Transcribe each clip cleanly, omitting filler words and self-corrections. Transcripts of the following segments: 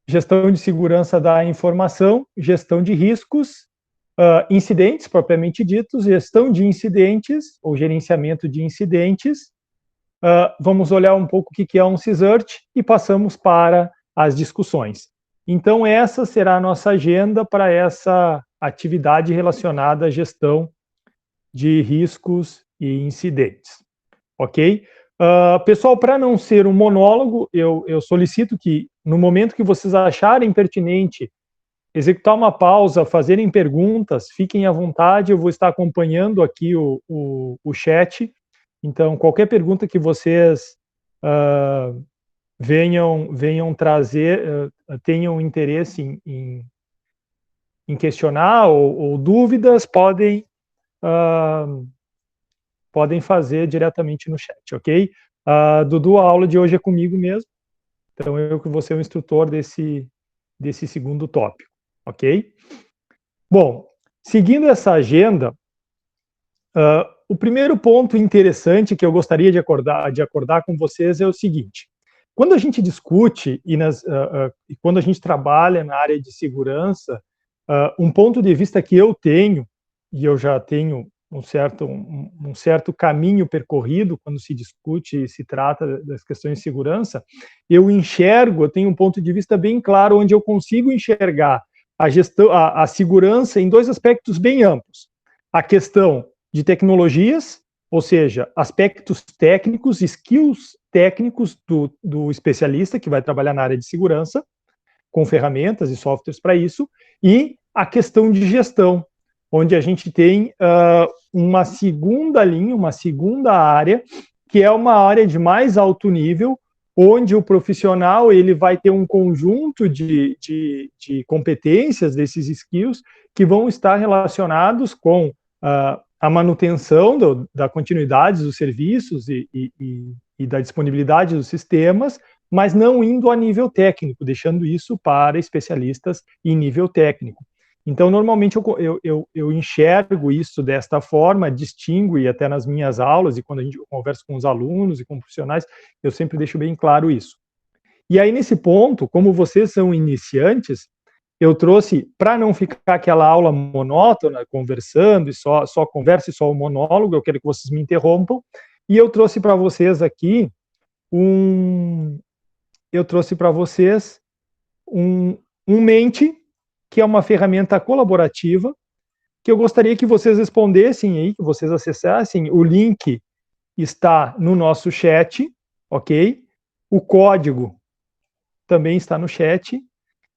gestão de segurança da informação, gestão de riscos, incidentes propriamente ditos, gestão de incidentes ou gerenciamento de incidentes. Vamos olhar um pouco o que é um CSIRT e passamos para as discussões. Então, essa será a nossa agenda para essa atividade relacionada à gestão de riscos e incidentes. Ok? Pessoal, para não ser um monólogo, eu solicito que, no momento que vocês acharem pertinente, executar uma pausa, fazerem perguntas, fiquem à vontade, eu vou estar acompanhando aqui o chat. Então, qualquer pergunta que vocês venham trazer, tenham interesse em questionar ou dúvidas, podem fazer diretamente no chat, ok? Dudu, a aula de hoje é comigo mesmo, então eu que vou ser o instrutor desse segundo tópico, ok? Bom, seguindo essa agenda, o primeiro ponto interessante que eu gostaria de acordar com vocês é o seguinte: quando a gente discute e quando a gente trabalha na área de segurança, um ponto de vista que eu tenho, e eu já tenho um certo caminho percorrido quando se discute e se trata das questões de segurança, eu tenho um ponto de vista bem claro, onde eu consigo enxergar a gestão, a segurança em dois aspectos bem amplos. A questão de tecnologias, ou seja, aspectos técnicos, skills técnicos do especialista que vai trabalhar na área de segurança, com ferramentas e softwares para isso, e a questão de gestão, onde a gente tem uma segunda linha, uma segunda área, que é uma área de mais alto nível, onde o profissional ele vai ter um conjunto de competências, desses skills, que vão estar relacionados com a manutenção da continuidade dos serviços e da disponibilidade dos sistemas, mas não indo a nível técnico, deixando isso para especialistas em nível técnico. Então, normalmente, eu enxergo isso desta forma, distingo, e até nas minhas aulas, e quando a gente conversa com os alunos e com profissionais, eu sempre deixo bem claro isso. E aí, nesse ponto, como vocês são iniciantes, eu trouxe, para não ficar aquela aula monótona, conversando, e só conversa e só o monólogo, eu quero que vocês me interrompam, e eu trouxe para vocês aqui um Mente, que é uma ferramenta colaborativa, que eu gostaria que vocês respondessem aí, que vocês acessassem. O link está no nosso chat, ok? O código também está no chat.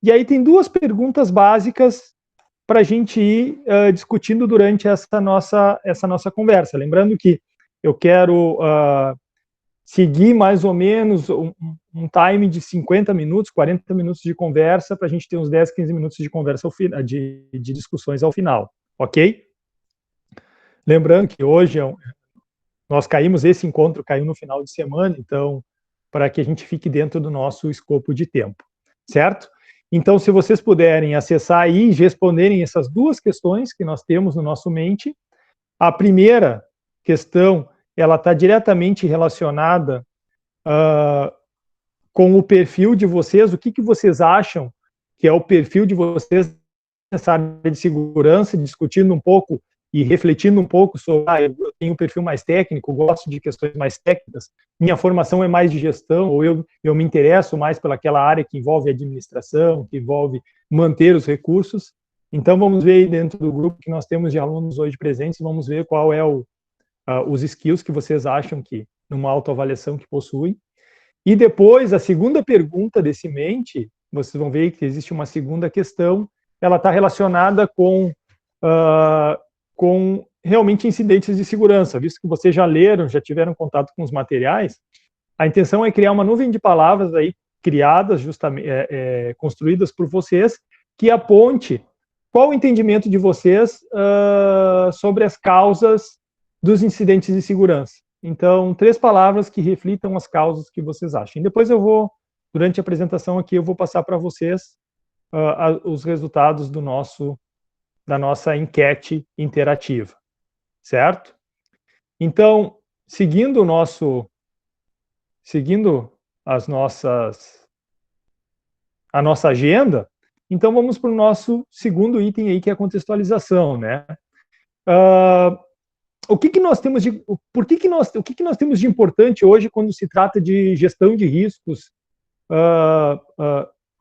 E aí tem duas perguntas básicas para a gente ir discutindo durante essa nossa conversa. Lembrando que eu quero seguir mais ou menos um time de 50 minutos, 40 minutos de conversa, para a gente ter uns 10, 15 minutos de conversa de discussões ao final, ok? Lembrando que hoje esse encontro caiu no final de semana, então, para que a gente fique dentro do nosso escopo de tempo, certo? Então, se vocês puderem acessar aí e responderem essas duas questões que nós temos no nosso mente. A primeira questão, ela está diretamente relacionada com o perfil de vocês. O que vocês acham que é o perfil de vocês nessa área de segurança, discutindo um pouco e refletindo um pouco sobre, eu tenho um perfil mais técnico, gosto de questões mais técnicas, minha formação é mais de gestão, ou eu me interesso mais pelaquela área que envolve administração, que envolve manter os recursos. Então, vamos ver aí dentro do grupo que nós temos de alunos hoje presentes, vamos ver qual é os skills que vocês acham que, numa autoavaliação que possuem. E depois, a segunda pergunta desse mente, vocês vão ver que existe uma segunda questão, ela está relacionada com realmente incidentes de segurança. Visto que vocês já leram, já tiveram contato com os materiais, a intenção é criar uma nuvem de palavras aí, criadas, justamente, construídas por vocês, que aponte qual o entendimento de vocês sobre as causas dos incidentes de segurança. Então, 3 palavras que reflitam as causas que vocês acham. Depois durante a apresentação aqui, eu vou passar para vocês os resultados da nossa enquete interativa, certo? Então, seguindo as nossas a nossa agenda, então vamos para o nosso segundo item aí, que é a contextualização, né? O que nós temos de, o que nós temos de importante hoje quando se trata de gestão de riscos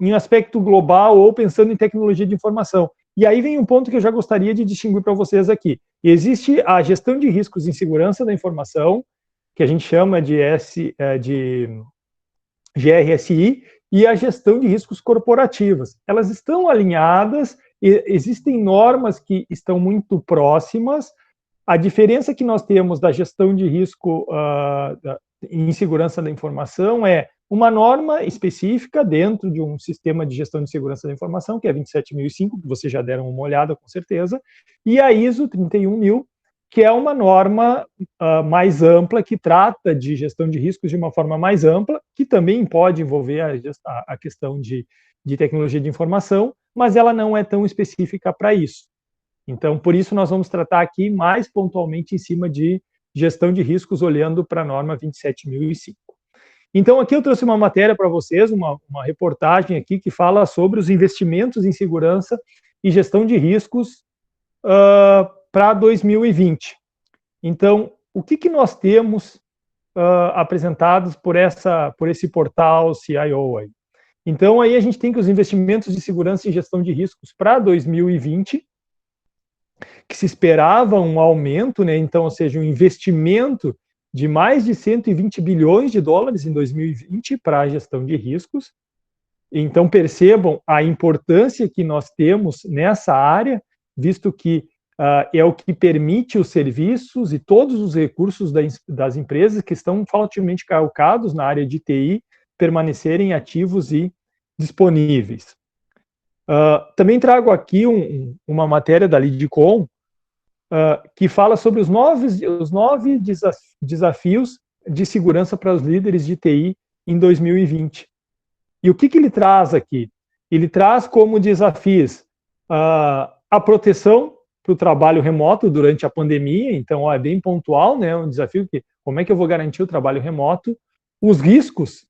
em aspecto global ou pensando em tecnologia de informação? E aí vem um ponto que eu já gostaria de distinguir para vocês aqui. Existe a gestão de riscos em segurança da informação, que a gente chama de GRSI, e a gestão de riscos corporativas. Elas estão alinhadas, existem normas que estão muito próximas. A diferença que nós temos da gestão de risco em segurança da informação é uma norma específica dentro de um sistema de gestão de segurança da informação, que é 27005, que vocês já deram uma olhada com certeza, e a ISO 31000, que é uma norma mais ampla, que trata de gestão de riscos de uma forma mais ampla, que também pode envolver a questão de tecnologia de informação, mas ela não é tão específica para isso. Então, por isso, nós vamos tratar aqui mais pontualmente em cima de gestão de riscos, olhando para a norma 27005. Então, aqui eu trouxe uma matéria para vocês, uma reportagem aqui que fala sobre os investimentos em segurança e gestão de riscos para 2020. Então, o que nós temos apresentados por esse portal CIO aí? Então, aí a gente tem que os investimentos de segurança e gestão de riscos para 2020, que se esperava um aumento, né? Então, ou seja, um investimento de mais de 120 bilhões de dólares em 2020 para a gestão de riscos. Então, percebam a importância que nós temos nessa área, visto que é o que permite os serviços e todos os recursos das empresas que estão fortemente calcados na área de TI permanecerem ativos e disponíveis. Também trago aqui uma matéria da Lidcom, que fala sobre os 9 desafios de segurança para os líderes de TI em 2020. E o que ele traz aqui? Ele traz como desafios a proteção para o trabalho remoto durante a pandemia, então é bem pontual, né? Um desafio que como é que eu vou garantir o trabalho remoto? Os riscos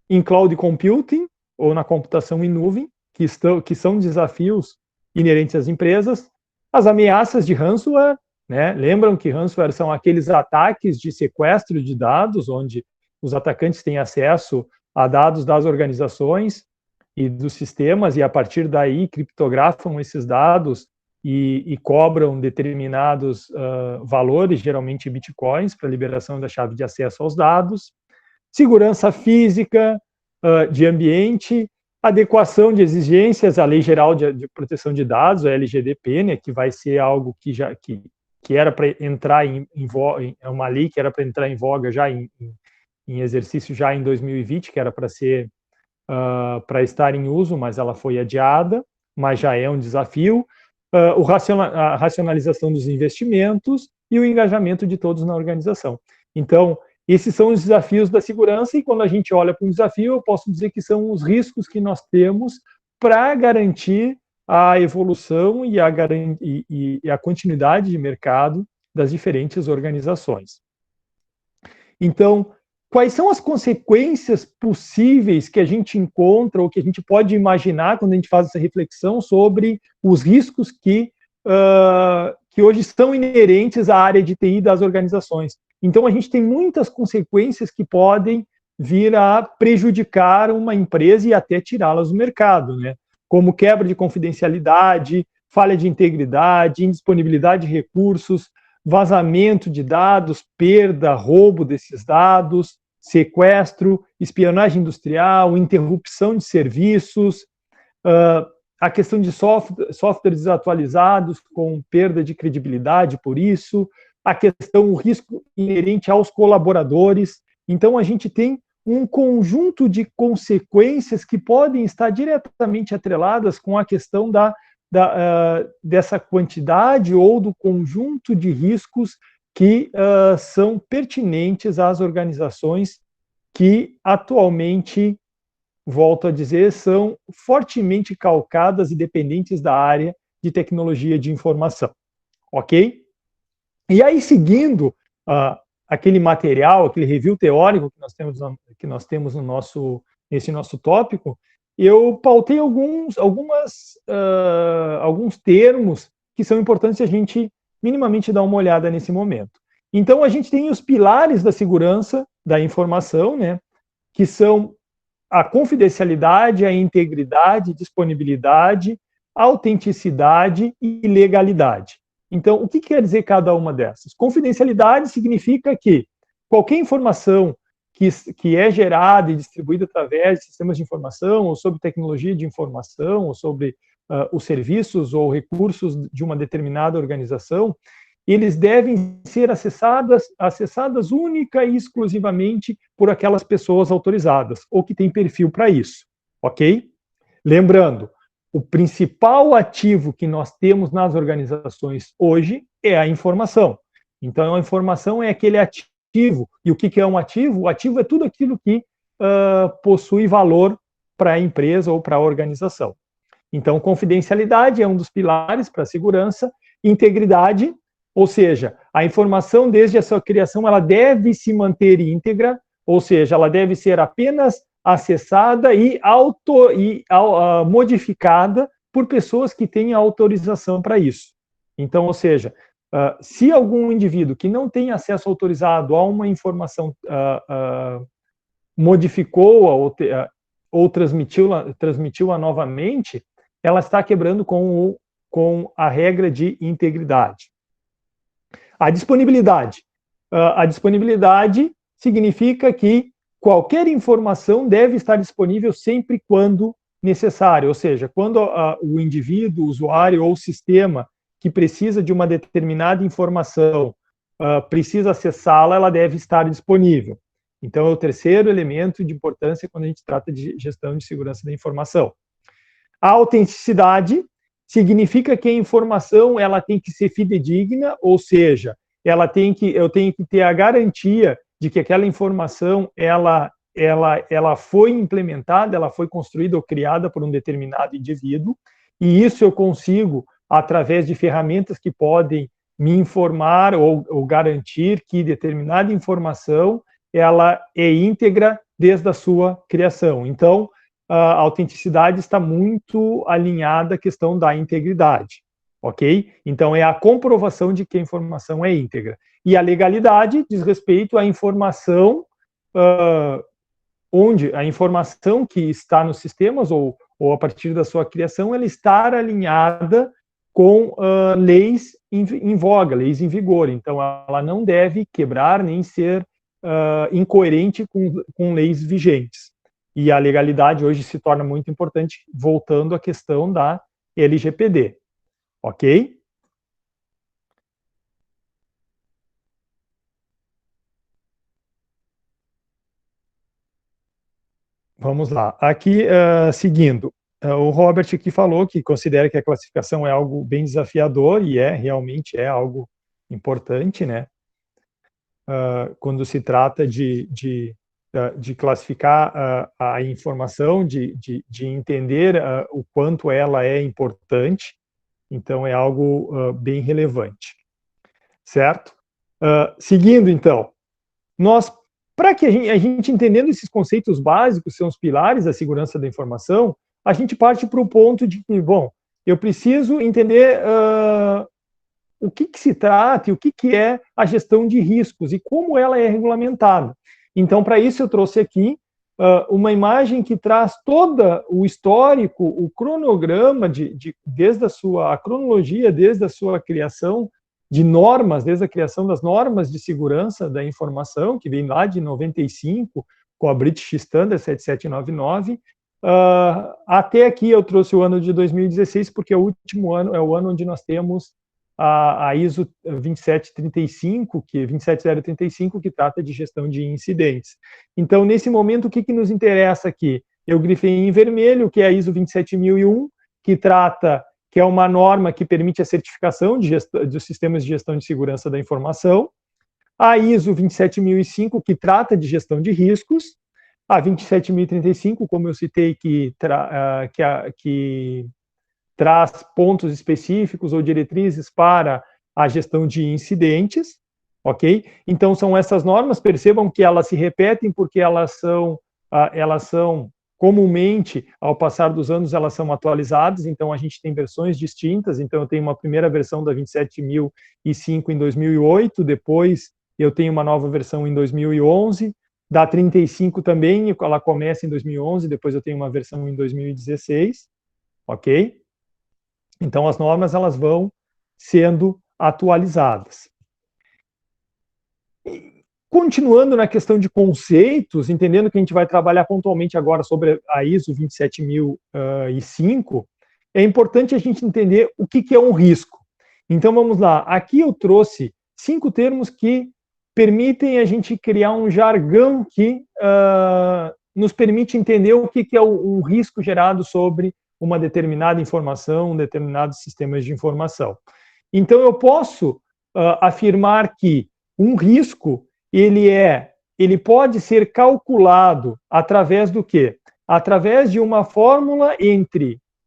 em cloud computing ou na computação em nuvem, que são desafios inerentes às empresas, as ameaças de ransomware, né? Lembram que ransomware são aqueles ataques de sequestro de dados, onde os atacantes têm acesso a dados das organizações e dos sistemas, e a partir daí criptografam esses dados e cobram determinados valores, geralmente bitcoins, para liberação da chave de acesso aos dados. Segurança física, de ambiente, adequação de exigências à Lei Geral de Proteção de Dados, a LGDP, né, que vai ser algo que era para entrar em voga, é uma lei que era para entrar em voga já em exercício já em 2020, que era para ser para estar em uso, mas ela foi adiada, mas já é um desafio. A racionalização dos investimentos e o engajamento de todos na organização. Então, esses são os desafios da segurança, e quando a gente olha para um desafio, eu posso dizer que são os riscos que nós temos para garantir a evolução e a continuidade de mercado das diferentes organizações. Então, quais são as consequências possíveis que a gente encontra ou que a gente pode imaginar quando a gente faz essa reflexão sobre os riscos que hoje estão inerentes à área de TI das organizações? Então, a gente tem muitas consequências que podem vir a prejudicar uma empresa e até tirá-las do mercado, né? Como quebra de confidencialidade, falha de integridade, indisponibilidade de recursos, vazamento de dados, perda, roubo desses dados, sequestro, espionagem industrial, interrupção de serviços, a questão de softwares desatualizados com perda de credibilidade por isso, a questão, o risco inerente aos colaboradores. Então, a gente tem um conjunto de consequências que podem estar diretamente atreladas com a questão dessa quantidade ou do conjunto de riscos que são pertinentes às organizações que atualmente, volto a dizer, são fortemente calcadas e dependentes da área de tecnologia de informação, ok? E aí, seguindo aquele material, aquele review teórico que nós temos nesse nosso tópico, eu pautei alguns termos que são importantes a gente minimamente dar uma olhada nesse momento. Então, a gente tem os pilares da segurança da informação, né, que são a confidencialidade, a integridade, disponibilidade, autenticidade e legalidade. Então, o que quer dizer cada uma dessas? Confidencialidade significa que qualquer informação que é gerada e distribuída através de sistemas de informação, ou sobre tecnologia de informação, ou sobre os serviços ou recursos de uma determinada organização, eles devem ser acessadas única e exclusivamente por aquelas pessoas autorizadas, ou que têm perfil para isso, ok? Lembrando, o principal ativo que nós temos nas organizações hoje é a informação. Então, a informação é aquele ativo. E o que é um ativo? O ativo é tudo aquilo que possui valor para a empresa ou para a organização. Então, confidencialidade é um dos pilares para a segurança, integridade, ou seja, a informação desde a sua criação ela deve se manter íntegra, ou seja, ela deve ser apenas acessada e modificada por pessoas que têm autorização para isso. Então, ou seja, se algum indivíduo que não tem acesso autorizado a uma informação modificou-a ou transmitiu-a novamente, ela está quebrando com a regra de integridade. A disponibilidade. A disponibilidade significa que qualquer informação deve estar disponível sempre quando necessário, ou seja, quando o indivíduo, o usuário ou o sistema que precisa de uma determinada informação precisa acessá-la, ela deve estar disponível. Então, é o terceiro elemento de importância quando a gente trata de gestão de segurança da informação. A autenticidade significa que a informação ela tem que ser fidedigna, ou seja, eu tenho que ter a garantia de que aquela informação ela foi implementada, ela foi construída ou criada por um determinado indivíduo, e isso eu consigo através de ferramentas que podem me informar ou garantir que determinada informação ela é íntegra desde a sua criação. Então, a autenticidade está muito alinhada à questão da integridade, ok? Então, é a comprovação de que a informação é íntegra. E a legalidade diz respeito à informação, onde a informação que está nos sistemas, ou a partir da sua criação, ela estar alinhada com leis em voga, leis em vigor. Então, ela não deve quebrar nem ser incoerente com leis vigentes. E a legalidade hoje se torna muito importante, voltando à questão da LGPD. Ok? Vamos lá. Aqui, seguindo, o Robert aqui falou que considera que a classificação é algo bem desafiador, e realmente é algo importante, né? Quando se trata de classificar a informação, de entender o quanto ela é importante, então é algo bem relevante, certo? Seguindo, então, para que a gente entendendo esses conceitos básicos, são os pilares da segurança da informação, a gente parte para o ponto de que, bom, eu preciso entender o que se trata e o que é a gestão de riscos e como ela é regulamentada. Então, para isso, eu trouxe aqui uma imagem que traz todo o histórico, o cronograma, desde a cronologia, desde a sua criação de normas, desde a criação das normas de segurança da informação, que vem lá de 95, com a British Standard 7799, até aqui eu trouxe o ano de 2016, porque é o último ano, é o ano onde nós temos a ISO 27035, que trata de gestão de incidentes. Então, nesse momento, o que nos interessa aqui? Eu grifei em vermelho, que é a ISO 27001, que é uma norma que permite a certificação dos sistemas de gestão de segurança da informação. A ISO 27005, que trata de gestão de riscos. A 27035, como eu citei, que traz pontos específicos ou diretrizes para a gestão de incidentes, ok? Então, são essas normas, percebam que elas se repetem porque elas são comumente, ao passar dos anos, elas são atualizadas, então a gente tem versões distintas, então eu tenho uma primeira versão da 27005 em 2008, depois eu tenho uma nova versão em 2011, da 35 também, ela começa em 2011, depois eu tenho uma versão em 2016, ok? Então as normas elas vão sendo atualizadas. Continuando na questão de conceitos, entendendo que a gente vai trabalhar pontualmente agora sobre a ISO 27005, é importante a gente entender o que é um risco. Então vamos lá, aqui eu trouxe 5 termos que permitem a gente criar um jargão que nos permite entender o que é um risco gerado sobre uma determinada informação, determinados sistemas de informação. Então eu posso afirmar que um risco ele pode ser calculado através do quê? Através de uma fórmula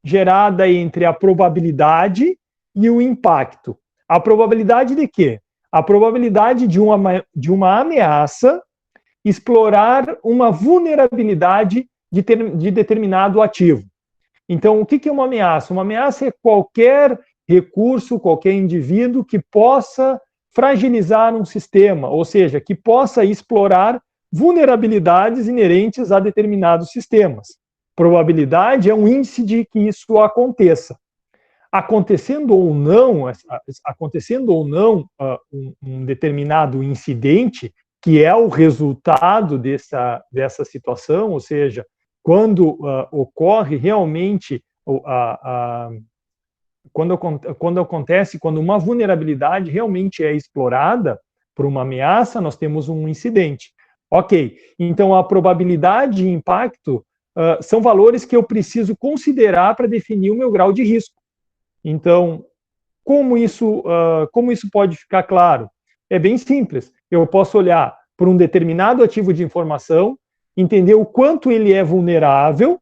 gerada entre a probabilidade e o impacto. A probabilidade de quê? A probabilidade de uma ameaça explorar uma vulnerabilidade de determinado ativo. Então, o que é uma ameaça? Uma ameaça é qualquer recurso, qualquer indivíduo que possa fragilizar um sistema, ou seja, que possa explorar vulnerabilidades inerentes a determinados sistemas. Probabilidade é um índice de que isso aconteça. Acontecendo ou não um determinado incidente, que é o resultado dessa situação, ou seja, quando ocorre realmente quando uma vulnerabilidade realmente é explorada por uma ameaça, nós temos um incidente. Ok, então a probabilidade e impacto são valores que eu preciso considerar para definir o meu grau de risco. Então, como isso pode ficar claro? É bem simples. Eu posso olhar por um determinado ativo de informação, entender o quanto ele é vulnerável,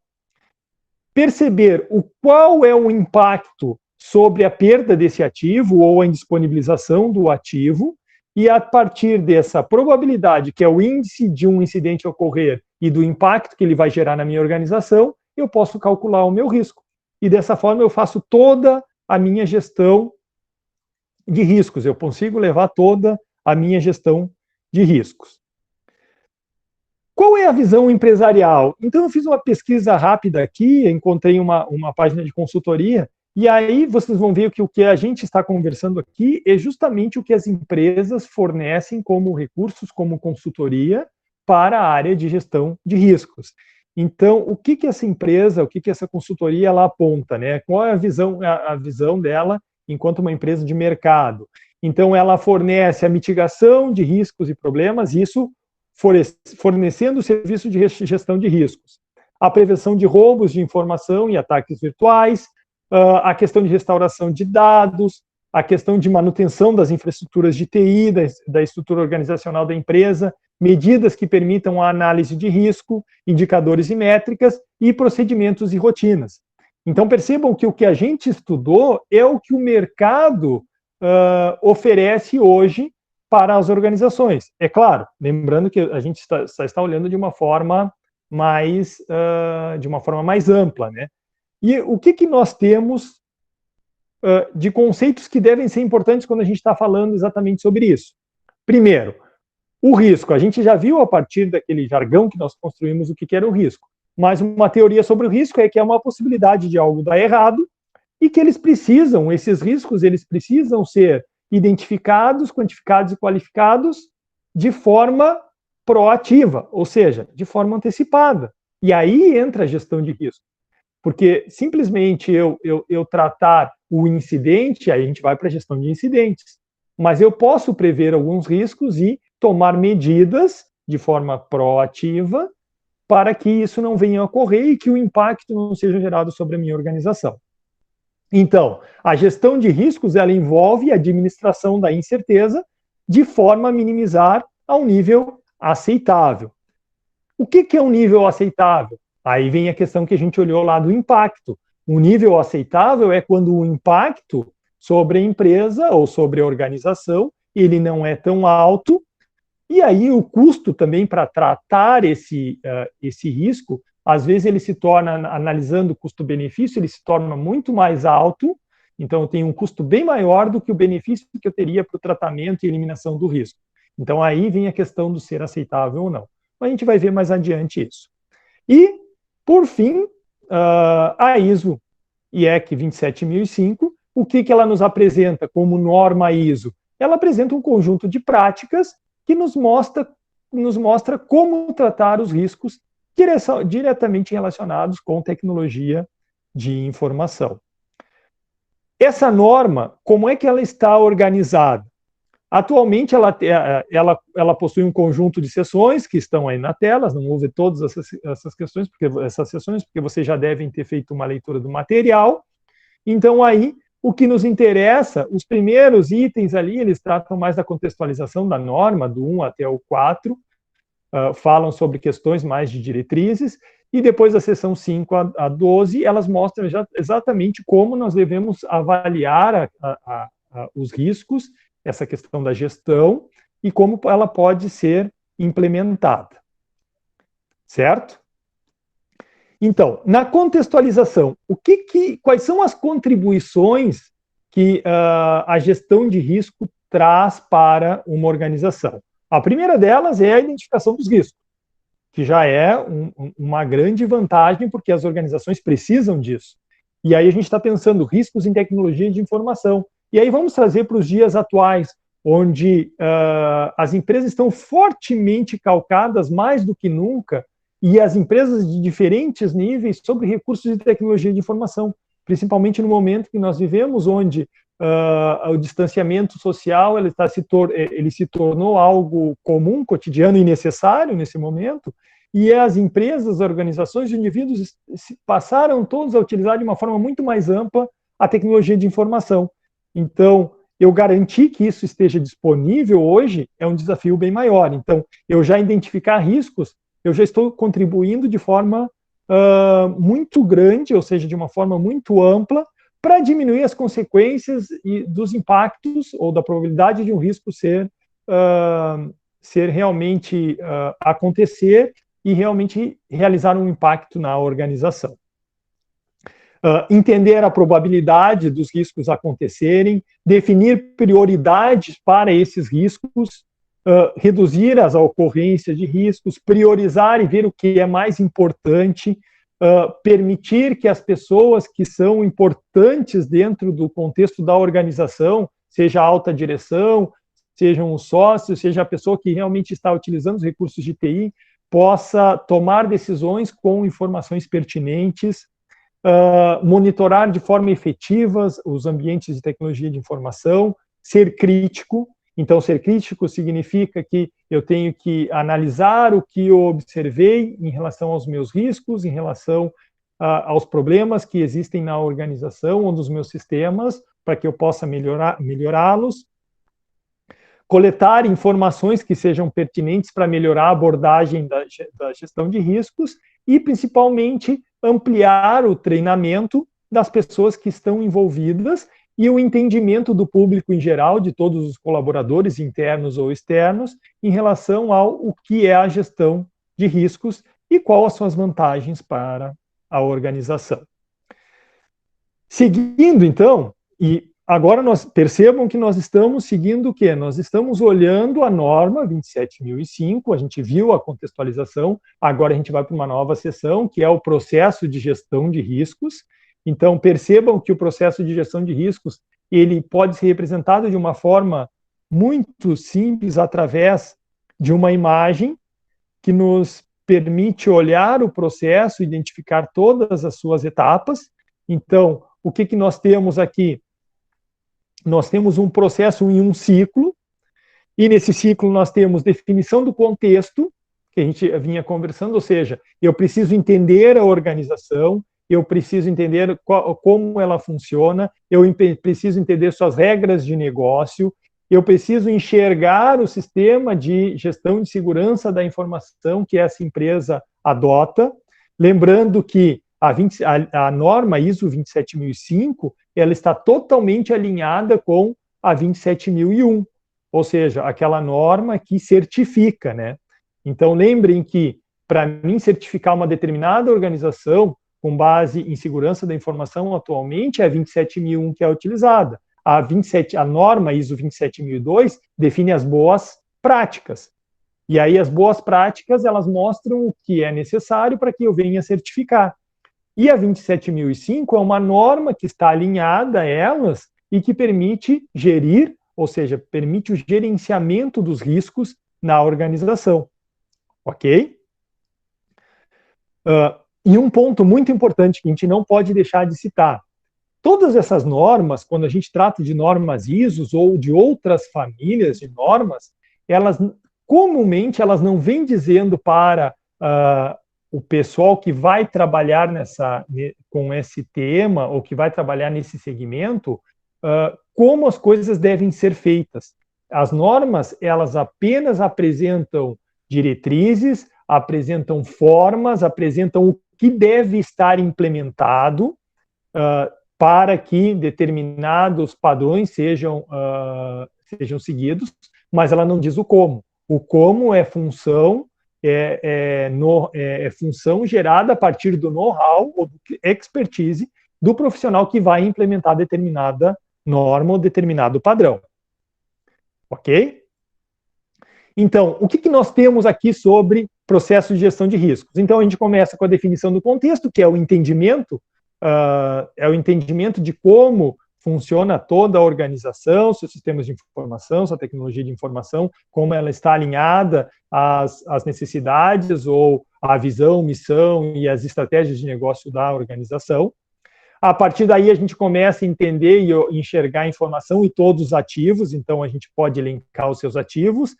perceber qual é o impacto sobre a perda desse ativo ou a indisponibilização do ativo, e a partir dessa probabilidade, que é o índice de um incidente ocorrer e do impacto que ele vai gerar na minha organização, eu posso calcular o meu risco. E dessa forma eu faço toda a minha gestão de riscos, eu consigo levar toda a minha gestão de riscos. Qual é a visão empresarial? Então, eu fiz uma pesquisa rápida aqui, encontrei uma página de consultoria, e aí vocês vão ver que o que a gente está conversando aqui é justamente o que as empresas fornecem como recursos, como consultoria, para a área de gestão de riscos. Então, o que essa empresa, o que essa consultoria ela aponta, né? Qual é a visão dela enquanto uma empresa de mercado? Então, ela fornece a mitigação de riscos e problemas, isso fornecendo o serviço de gestão de riscos. A prevenção de roubos de informação e ataques virtuais, a questão de restauração de dados, a questão de manutenção das infraestruturas de TI, da estrutura organizacional da empresa, medidas que permitam a análise de risco, indicadores e métricas e procedimentos e rotinas. Então, percebam que o que a gente estudou é o que o mercado oferece hoje para as organizações. É claro, lembrando que a gente está olhando de uma forma mais ampla, né? E o que nós temos de conceitos que devem ser importantes quando a gente está falando exatamente sobre isso? Primeiro, o risco. A gente já viu a partir daquele jargão que nós construímos o que era o risco. Mas uma teoria sobre o risco é que é uma possibilidade de algo dar errado e que esses riscos, eles precisam ser identificados, quantificados e qualificados de forma proativa, ou seja, de forma antecipada. E aí entra a gestão de risco. Porque simplesmente eu tratar o incidente, aí a gente vai para a gestão de incidentes. Mas eu posso prever alguns riscos e tomar medidas de forma proativa para que isso não venha a ocorrer e que o impacto não seja gerado sobre a minha organização. Então, a gestão de riscos, ela envolve a administração da incerteza de forma a minimizar a um nível aceitável. O que é um nível aceitável? Aí vem a questão que a gente olhou lá do impacto. O nível aceitável é quando o impacto sobre a empresa ou sobre a organização, ele não é tão alto, e aí o custo também para tratar esse risco às vezes ele se torna, analisando o custo-benefício, ele se torna muito mais alto, então eu tenho um custo bem maior do que o benefício que eu teria para o tratamento e eliminação do risco. Então aí vem a questão do ser aceitável ou não. A gente vai ver mais adiante isso. E, por fim, a ISO IEC 27005, o que ela nos apresenta como norma ISO? Ela apresenta um conjunto de práticas que nos mostra como tratar os riscos diretamente relacionados com tecnologia de informação. Essa norma, como é que ela está organizada? Atualmente, ela possui um conjunto de seções que estão aí na tela, não vou ver todas essas questões, essas seções, porque vocês já devem ter feito uma leitura do material. Então, aí, o que nos interessa, os primeiros itens ali, eles tratam mais da contextualização da norma, do 1 até o 4, falam sobre questões mais de diretrizes, e depois da seção 5 a 12, elas mostram exatamente como nós devemos avaliar os riscos, essa questão da gestão, e como ela pode ser implementada. Certo? Então, na contextualização, quais são as contribuições que a gestão de risco traz para uma organização? A primeira delas é a identificação dos riscos, que já é uma grande vantagem, porque as organizações precisam disso. E aí a gente está pensando riscos em tecnologia de informação. E aí vamos trazer para os dias atuais, onde as empresas estão fortemente calcadas, mais do que nunca, e as empresas de diferentes níveis, sobre recursos de tecnologia de informação, principalmente no momento que nós vivemos, onde o distanciamento social ele se tornou algo comum, cotidiano e necessário nesse momento, e as empresas, organizações e indivíduos passaram todos a utilizar de uma forma muito mais ampla a tecnologia de informação. Então, eu garantir que isso esteja disponível hoje é um desafio bem maior. Então, eu já identificar riscos, eu já estou contribuindo de forma muito grande, ou seja, de uma forma muito ampla, para diminuir as consequências e dos impactos ou da probabilidade de um risco ser realmente acontecer e realmente realizar um impacto na organização. Entender a probabilidade dos riscos acontecerem, definir prioridades para esses riscos, reduzir as ocorrências de riscos, priorizar e ver o que é mais importante, permitir que as pessoas que são importantes dentro do contexto da organização, seja a alta direção, sejam os sócios, seja a pessoa que realmente está utilizando os recursos de TI, possa tomar decisões com informações pertinentes, monitorar de forma efetiva os ambientes de tecnologia de informação, ser crítico. Então, ser crítico significa que eu tenho que analisar o que eu observei em relação aos meus riscos, em relação aos problemas que existem na organização ou nos meus sistemas, para que eu possa melhorá-los. Coletar informações que sejam pertinentes para melhorar a abordagem da gestão de riscos e, principalmente, ampliar o treinamento das pessoas que estão envolvidas e o entendimento do público em geral, de todos os colaboradores internos ou externos, em relação ao que é a gestão de riscos e quais as suas vantagens para a organização. Seguindo, então, e agora percebam que nós estamos seguindo o quê? Nós estamos olhando a norma 27005, a gente viu a contextualização, agora a gente vai para uma nova seção, que é o processo de gestão de riscos. Então, percebam que o processo de gestão de riscos, ele pode ser representado de uma forma muito simples, através de uma imagem que nos permite olhar o processo, identificar todas as suas etapas. Então, o que nós temos aqui? Nós temos um processo em um ciclo, e nesse ciclo nós temos definição do contexto, que a gente vinha conversando, ou seja, eu preciso entender a organização, eu preciso entender como ela funciona, eu preciso entender suas regras de negócio, eu preciso enxergar o sistema de gestão de segurança da informação que essa empresa adota, lembrando que a norma ISO 27005, ela está totalmente alinhada com a 27001, ou seja, aquela norma que certifica, né? Então, lembrem que para mim certificar uma determinada organização com base em segurança da informação atualmente é a 27001 que é utilizada. A norma ISO 27002 define as boas práticas. E aí as boas práticas, elas mostram o que é necessário para que eu venha certificar. E a 27005 é uma norma que está alinhada a elas e que permite gerir, ou seja, permite o gerenciamento dos riscos na organização. Ok? E um ponto muito importante que a gente não pode deixar de citar. Todas essas normas, quando a gente trata de normas ISO ou de outras famílias de normas, elas comumente elas não vêm dizendo para o pessoal que vai trabalhar com esse tema ou que vai trabalhar nesse segmento como as coisas devem ser feitas. As normas, elas apenas apresentam diretrizes, apresentam formas, apresentam o que deve estar implementado para que determinados padrões sejam seguidos, mas ela não diz o como. O como é função, função gerada a partir do know-how ou do expertise do profissional que vai implementar determinada norma ou determinado padrão. Ok? Então, o que nós temos aqui sobre processo de gestão de riscos? Então, a gente começa com a definição do contexto, que é o entendimento de como funciona toda a organização, seus sistemas de informação, sua tecnologia de informação, como ela está alinhada às necessidades ou à visão, missão e às estratégias de negócio da organização. A partir daí, a gente começa a entender e enxergar a informação e todos os ativos, então a gente pode elencar os seus ativos.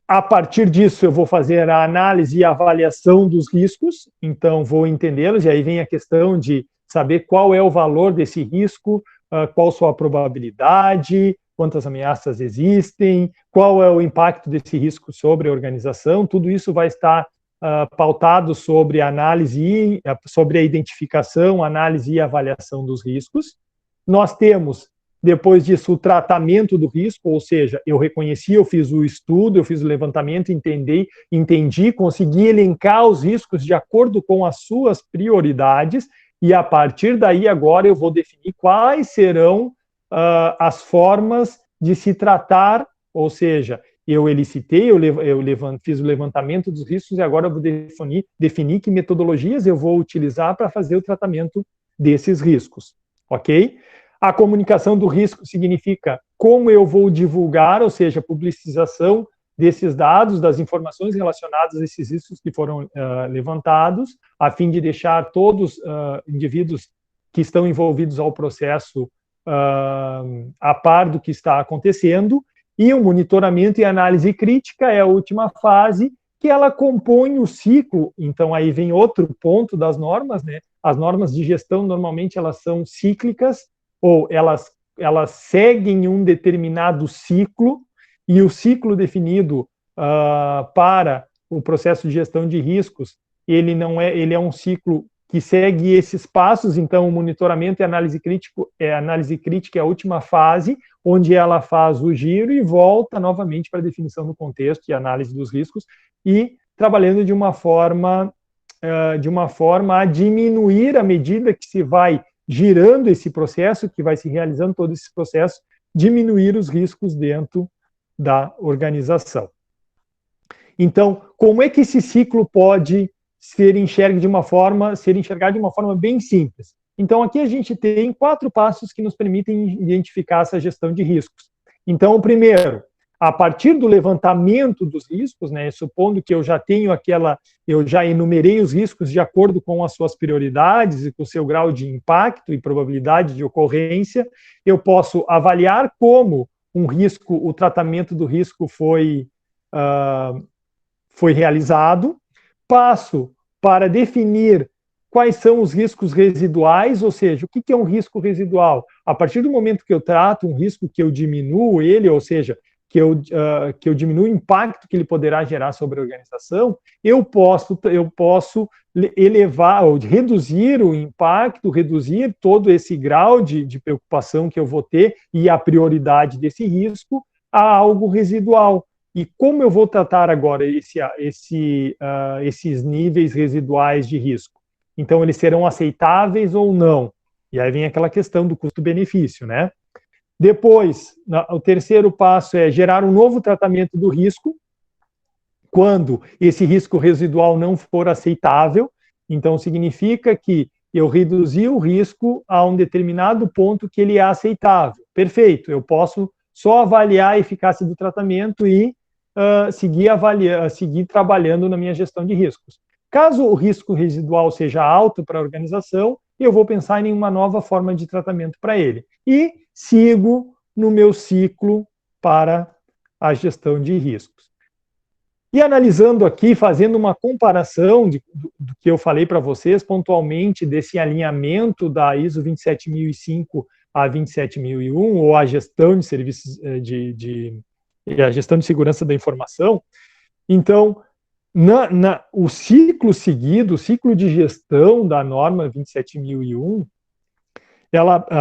A partir disso, eu vou fazer a análise e avaliação dos riscos, então vou entendê-los, e aí vem a questão de saber qual é o valor desse risco, qual sua probabilidade, quantas ameaças existem, qual é o impacto desse risco sobre a organização, tudo isso vai estar pautado sobre a análise, sobre a identificação, análise e avaliação dos riscos. Nós temos, depois disso, o tratamento do risco, ou seja, eu reconheci, eu fiz o estudo, eu fiz o levantamento, entendi, consegui elencar os riscos de acordo com as suas prioridades, e a partir daí, agora, eu vou definir quais serão as formas de se tratar, ou seja, eu elicitei, fiz o levantamento dos riscos e agora eu vou definir que metodologias eu vou utilizar para fazer o tratamento desses riscos, ok? A comunicação do risco significa como eu vou divulgar, ou seja, a publicização desses dados, das informações relacionadas a esses riscos que foram levantados, a fim de deixar todos indivíduos que estão envolvidos ao processo a par do que está acontecendo. E o monitoramento e análise crítica é a última fase, que ela compõe o ciclo. Então, aí vem outro ponto das normas, né? As normas de gestão, normalmente, elas são cíclicas, ou elas seguem um determinado ciclo, e o ciclo definido para o processo de gestão de riscos, ele é um ciclo que segue esses passos. Então, o monitoramento e análise crítica é a última fase, onde ela faz o giro e volta novamente para a definição do contexto e análise dos riscos, e trabalhando de uma forma a diminuir à medida que se vai girando esse processo, que vai se realizando todo esse processo, diminuir os riscos dentro da organização. Então, como é que esse ciclo pode ser enxergado de uma forma bem simples? Então, aqui a gente tem 4 passos que nos permitem identificar essa gestão de riscos. Então, o primeiro, a partir do levantamento dos riscos, né, supondo que eu já enumerei os riscos de acordo com as suas prioridades e com o seu grau de impacto e probabilidade de ocorrência, eu posso avaliar como o tratamento do risco foi realizado, passo para definir quais são os riscos residuais, ou seja, o que é um risco residual? A partir do momento que eu trato um risco, que eu diminuo ele, ou seja, que eu diminuo o impacto que ele poderá gerar sobre a organização, eu posso elevar ou reduzir o impacto, reduzir todo esse grau de preocupação que eu vou ter e a prioridade desse risco a algo residual. E como eu vou tratar agora esses níveis residuais de risco? Então, eles serão aceitáveis ou não? E aí vem aquela questão do custo-benefício, né? Depois, o terceiro passo é gerar um novo tratamento do risco, quando esse risco residual não for aceitável. Então, significa que eu reduzi o risco a um determinado ponto que ele é aceitável. Perfeito, eu posso só avaliar a eficácia do tratamento e seguir trabalhando na minha gestão de riscos. Caso o risco residual seja alto para a organização, eu vou pensar em uma nova forma de tratamento para ele. E sigo no meu ciclo para a gestão de riscos. E analisando aqui, fazendo uma comparação do que eu falei para vocês pontualmente, desse alinhamento da ISO 27005 a 27001, ou a gestão de serviços a gestão de segurança da informação. Então, o ciclo seguido, o ciclo de gestão da norma 27001,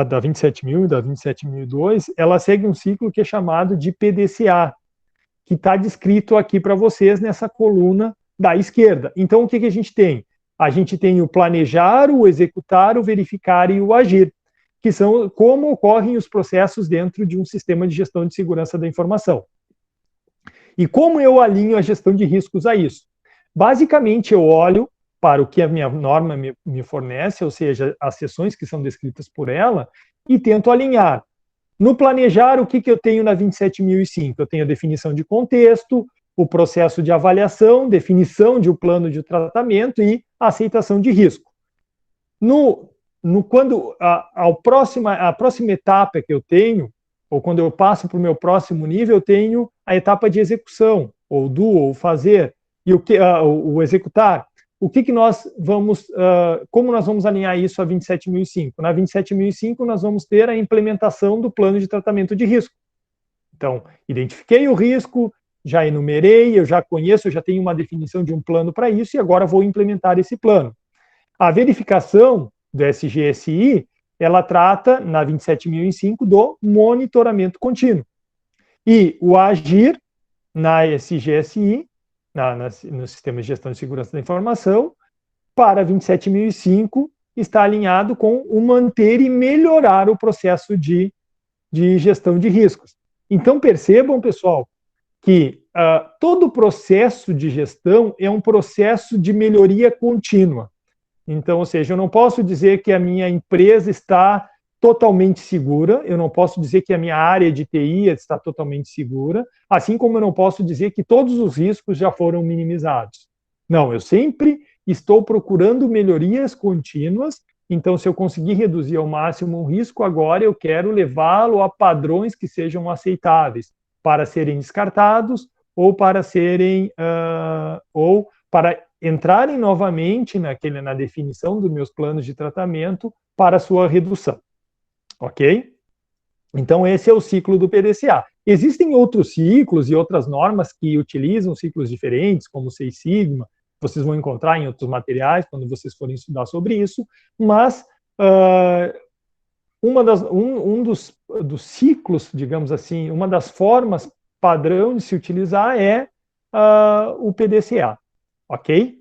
da 27000 e da 27002, ela segue um ciclo que é chamado de PDCA, que está descrito aqui para vocês nessa coluna da esquerda. Então, o que a gente tem? A gente tem o planejar, o executar, o verificar e o agir, que são como ocorrem os processos dentro de um sistema de gestão de segurança da informação. E como eu alinho a gestão de riscos a isso? Basicamente, eu olho para o que a minha norma me fornece, ou seja, as seções que são descritas por ela, e tento alinhar. No planejar, o que eu tenho na 27005? Eu tenho a definição de contexto, o processo de avaliação, definição de um plano de tratamento e aceitação de risco. Quando a próxima etapa que eu tenho, ou quando eu passo para o meu próximo nível, eu tenho a etapa de execução, ou ou fazer, e o executar. Como nós vamos alinhar isso a 27005? Na 27005, nós vamos ter a implementação do plano de tratamento de risco. Então, identifiquei o risco, já enumerei, eu já conheço, eu já tenho uma definição de um plano para isso, e agora vou implementar esse plano. A verificação do SGSI, ela trata, na 27005, do monitoramento contínuo. E o agir, na SGSI, no Sistema de Gestão de Segurança da Informação, para 27005, está alinhado com o manter e melhorar o processo de gestão de riscos. Então, percebam, pessoal, que todo processo de gestão é um processo de melhoria contínua. Então, ou seja, eu não posso dizer que a minha empresa está totalmente segura, eu não posso dizer que a minha área de TI está totalmente segura, assim como eu não posso dizer que todos os riscos já foram minimizados. Não, eu sempre estou procurando melhorias contínuas, então se eu conseguir reduzir ao máximo um risco, agora eu quero levá-lo a padrões que sejam aceitáveis para serem descartados ou para entrarem novamente na definição dos meus planos de tratamento para sua redução. Ok? Então, esse é o ciclo do PDCA. Existem outros ciclos e outras normas que utilizam ciclos diferentes, como o Seis Sigma, vocês vão encontrar em outros materiais quando vocês forem estudar sobre isso, mas um dos ciclos, digamos assim, uma das formas padrão de se utilizar é o PDCA. Ok?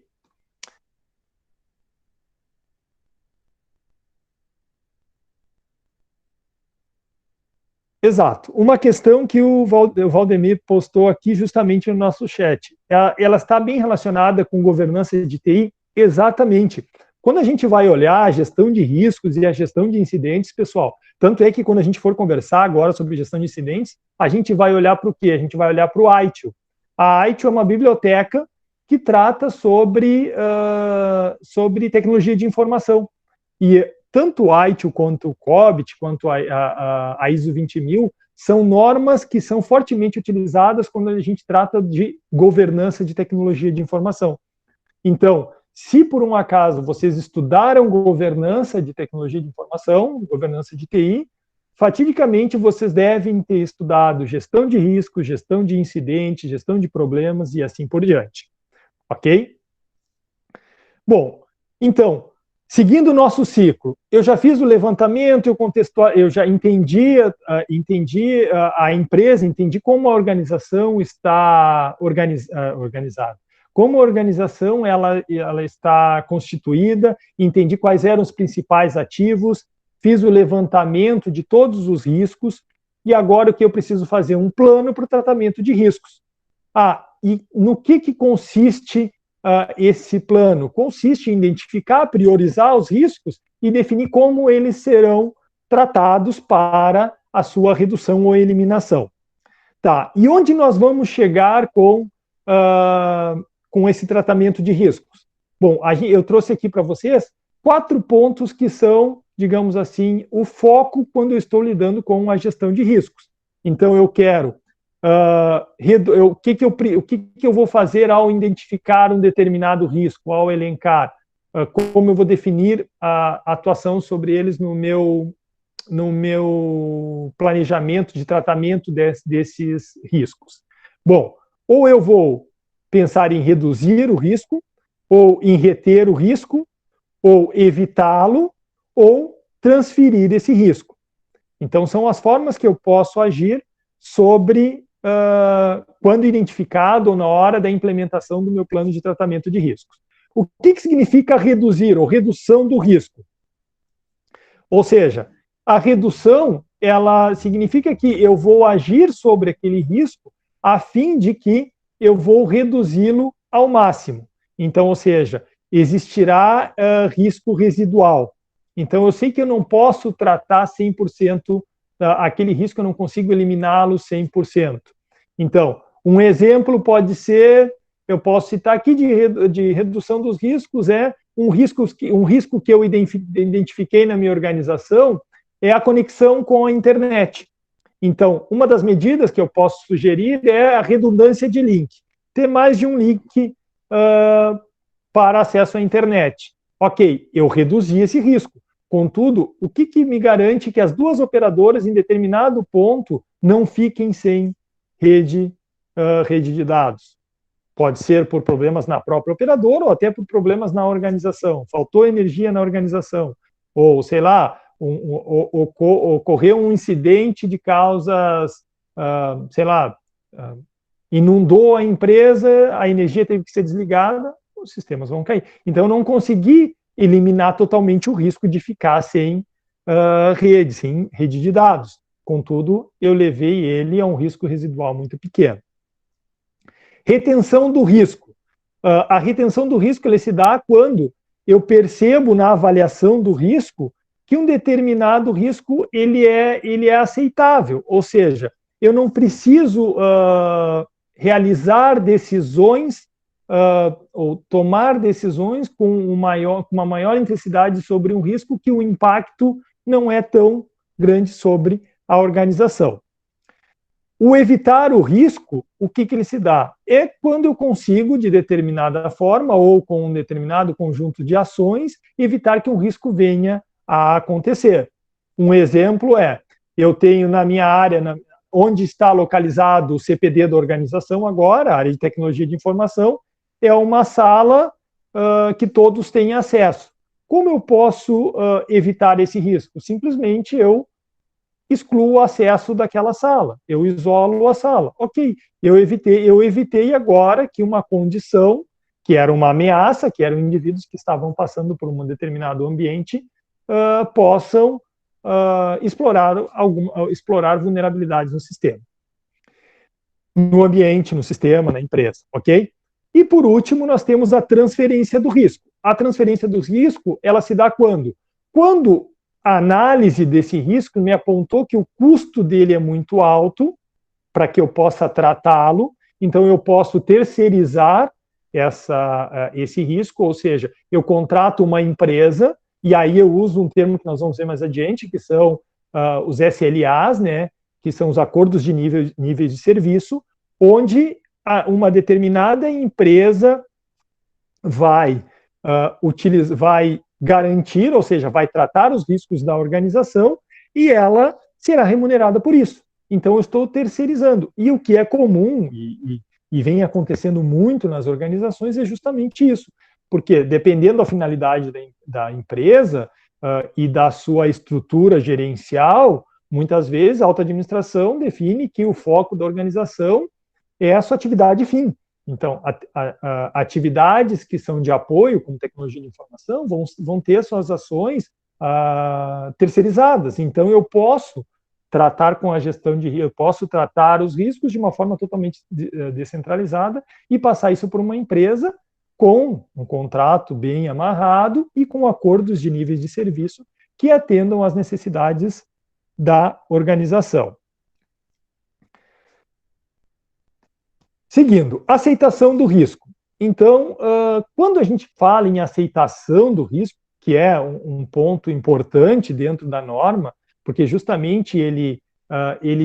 Exato. Uma questão que o Valdemir postou aqui justamente no nosso chat. Ela está bem relacionada com governança de TI? Exatamente. Quando a gente vai olhar a gestão de riscos e a gestão de incidentes, pessoal, tanto é que quando a gente for conversar agora sobre gestão de incidentes, a gente vai olhar para o quê? A gente vai olhar para o ITIL. A ITIL é uma biblioteca que trata sobre tecnologia de informação. E tanto o ITIL quanto o COBIT, quanto a ISO 20000, são normas que são fortemente utilizadas quando a gente trata de governança de tecnologia de informação. Então, se por um acaso vocês estudaram governança de tecnologia de informação, governança de TI, fatidicamente vocês devem ter estudado gestão de riscos, gestão de incidentes, gestão de problemas e assim por diante. Ok? Bom, então, Seguindo o nosso ciclo, eu já fiz o levantamento, eu já entendi a empresa, entendi como a organização está organizada, como a organização ela está constituída, entendi quais eram os principais ativos, fiz o levantamento de todos os riscos, e agora o que eu preciso fazer? Um plano para o tratamento de riscos. E no que consiste esse plano? Consiste em identificar, priorizar os riscos e definir como eles serão tratados para a sua redução ou eliminação. Tá, e onde nós vamos chegar com esse tratamento de riscos? Bom, eu trouxe aqui para vocês 4 pontos que são, digamos assim, o foco quando eu estou lidando com a gestão de riscos. Então, eu quero o que eu vou fazer ao identificar um determinado risco, ao elencar, como eu vou definir a atuação sobre eles no meu planejamento de tratamento desses riscos. Bom, ou eu vou pensar em reduzir o risco, ou em reter o risco, ou evitá-lo, ou transferir esse risco. Então, são as formas que eu posso agir sobre quando identificado ou na hora da implementação do meu plano de tratamento de riscos. O que significa reduzir ou redução do risco? Ou seja, a redução, ela significa que eu vou agir sobre aquele risco a fim de que eu vou reduzi-lo ao máximo. Então, ou seja, existirá risco residual. Então, eu sei que eu não posso tratar 100% aquele risco, eu não consigo eliminá-lo 100%. Então, um exemplo pode ser, eu posso citar aqui de redução dos riscos, um risco que eu identifiquei na minha organização é a conexão com a internet. Então, uma das medidas que eu posso sugerir é a redundância de link. Ter mais de um link para acesso à internet. Ok, eu reduzi esse risco. Contudo, o que me garante que as 2 operadoras, em determinado ponto, não fiquem sem rede de dados? Pode ser por problemas na própria operadora ou até por problemas na organização. Faltou energia na organização. Ou, sei lá, ocorreu um incidente de causas, sei lá, inundou a empresa, a energia teve que ser desligada, os sistemas vão cair. Então, eu não consegui eliminar totalmente o risco de ficar sem rede de dados. Contudo, eu levei ele a um risco residual muito pequeno. Retenção do risco. A retenção do risco ele se dá quando eu percebo na avaliação do risco que um determinado risco ele é aceitável, ou seja, eu não preciso realizar decisões ou tomar decisões com uma maior intensidade sobre um risco que o impacto não é tão grande sobre a organização. O evitar o risco, o que ele se dá? É quando eu consigo, de determinada forma ou com um determinado conjunto de ações, evitar que um risco venha a acontecer. Um exemplo eu tenho na minha área, onde está localizado o CPD da organização agora, a área de tecnologia de informação, é uma sala que todos têm acesso. Como eu posso evitar esse risco? Simplesmente eu excluo o acesso daquela sala, eu isolo a sala. Ok, eu evitei agora que uma condição, que era uma ameaça, que eram indivíduos que estavam passando por um determinado ambiente, possam explorar vulnerabilidades no sistema. No ambiente, no sistema, na empresa, ok? E, por último, nós temos a transferência do risco. A transferência do risco, ela se dá quando? Quando a análise desse risco me apontou que o custo dele é muito alto para que eu possa tratá-lo, então eu posso terceirizar esse risco, ou seja, eu contrato uma empresa, e aí eu uso um termo que nós vamos ver mais adiante, que são os SLAs, né, que são os acordos de níveis de serviço, onde uma determinada empresa vai garantir, ou seja, vai tratar os riscos da organização e ela será remunerada por isso. Então, eu estou terceirizando. E o que é comum e vem acontecendo muito nas organizações é justamente isso. porque dependendo da finalidade da empresa e da sua estrutura gerencial, muitas vezes a alta administração define que o foco da organização é a sua atividade fim. Então, atividades que são de apoio, como tecnologia de informação, vão ter suas ações terceirizadas. Então, eu posso tratar com a gestão de risco, eu posso tratar os riscos de uma forma totalmente descentralizada e passar isso para uma empresa com um contrato bem amarrado e com acordos de níveis de serviço que atendam às necessidades da organização. Seguindo, aceitação do risco. Então, quando a gente fala em aceitação do risco, que é um ponto importante dentro da norma, porque justamente ele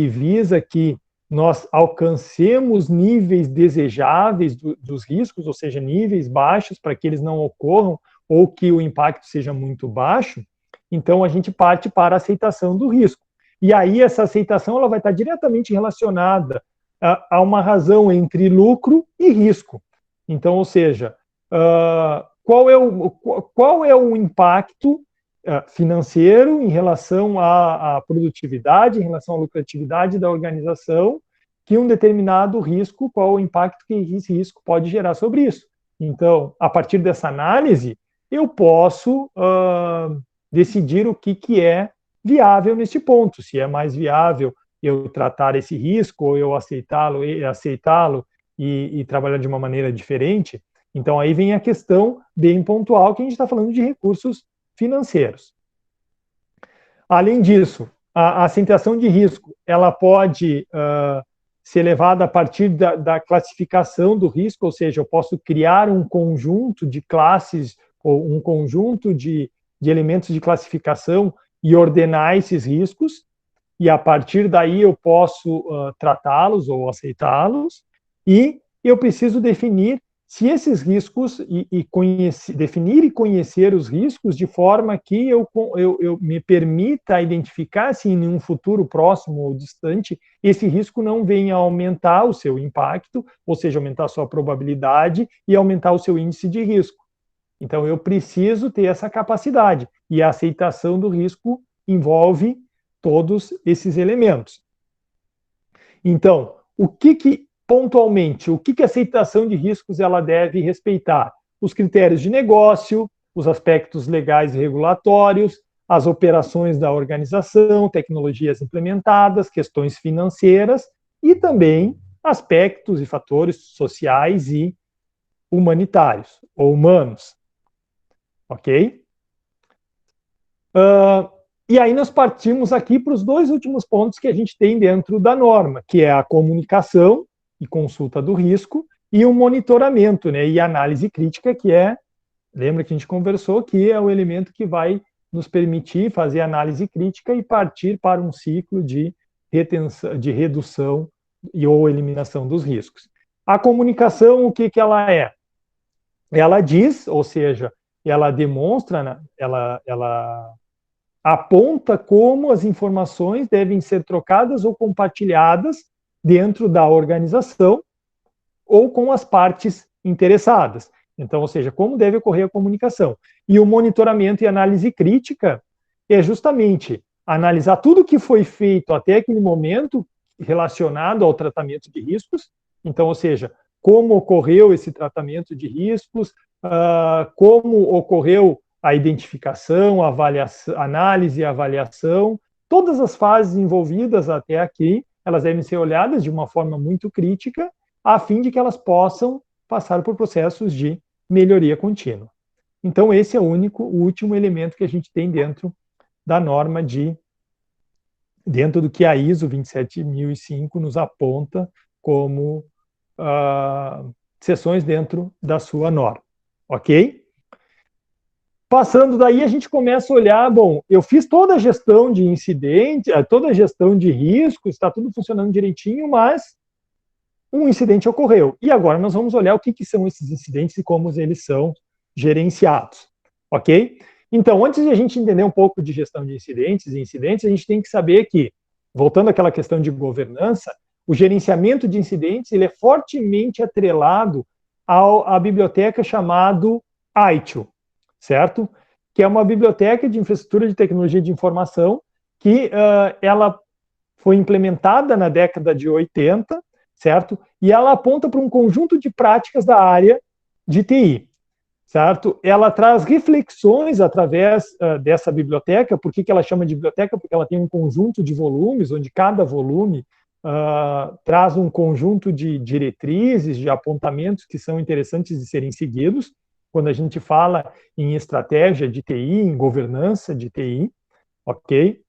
visa que nós alcancemos níveis desejáveis dos riscos, ou seja, níveis baixos para que eles não ocorram ou que o impacto seja muito baixo, então a gente parte para a aceitação do risco. E aí essa aceitação ela vai estar diretamente relacionada a uma razão entre lucro e risco. Então, ou seja, qual é o impacto financeiro em relação à produtividade, em relação à lucratividade da organização, que um determinado risco, qual o impacto que esse risco pode gerar sobre isso. Então, a partir dessa análise, eu posso decidir o que é viável neste ponto, se é mais viável eu tratar esse risco, ou eu aceitá-lo e trabalhar de uma maneira diferente. Então, aí vem a questão bem pontual, que a gente está falando de recursos financeiros. Além disso, a aceitação de risco, ela pode ser levada a partir da classificação do risco, ou seja, eu posso criar um conjunto de classes ou um conjunto de elementos de classificação e ordenar esses riscos, e a partir daí eu posso tratá-los ou aceitá-los, e eu preciso definir se esses riscos, definir e conhecer os riscos de forma que eu me permita identificar se em um futuro próximo ou distante esse risco não venha a aumentar o seu impacto, ou seja, aumentar a sua probabilidade e aumentar o seu índice de risco. Então, eu preciso ter essa capacidade, e a aceitação do risco envolve todos esses elementos. Então, pontualmente, o que a aceitação de riscos ela deve respeitar? Os critérios de negócio, os aspectos legais e regulatórios, as operações da organização, tecnologias implementadas, questões financeiras e também aspectos e fatores sociais e humanitários, ou humanos. Ok? E aí nós partimos aqui para os dois últimos pontos que a gente tem dentro da norma, que é a comunicação e consulta do risco, e o monitoramento, né, e análise crítica, que lembra que a gente conversou, que é o elemento que vai nos permitir fazer análise crítica e partir para um ciclo de redução ou eliminação dos riscos. A comunicação, o que ela é? Ela diz, ou seja, ela demonstra, ela aponta como as informações devem ser trocadas ou compartilhadas dentro da organização ou com as partes interessadas. Então, ou seja, como deve ocorrer a comunicação. E o monitoramento e análise crítica é justamente analisar tudo que foi feito até aquele momento relacionado ao tratamento de riscos. Então, ou seja, como ocorreu esse tratamento de riscos, como ocorreu a identificação, a avaliação, análise e avaliação, todas as fases envolvidas até aqui, elas devem ser olhadas de uma forma muito crítica, a fim de que elas possam passar por processos de melhoria contínua. Então, esse é o último elemento que a gente tem dentro da norma dentro do que a ISO 27005 nos aponta como seções dentro da sua norma. Ok? Passando daí, a gente começa a olhar, bom, eu fiz toda a gestão de incidente, toda a gestão de riscos, está tudo funcionando direitinho, mas um incidente ocorreu. E agora nós vamos olhar o que são esses incidentes e como eles são gerenciados, ok? Então, antes de a gente entender um pouco de gestão de incidentes, a gente tem que saber que, voltando àquela questão de governança, o gerenciamento de incidentes ele é fortemente atrelado à biblioteca chamado ITIL, certo? Que é uma biblioteca de infraestrutura de tecnologia de informação que ela foi implementada na década de 80, certo? E ela aponta para um conjunto de práticas da área de TI, certo? Ela traz reflexões através dessa biblioteca. Por que ela chama de biblioteca? Porque ela tem um conjunto de volumes, onde cada volume traz um conjunto de diretrizes, de apontamentos que são interessantes de serem seguidos, quando a gente fala em estratégia de TI, em governança de TI, ok?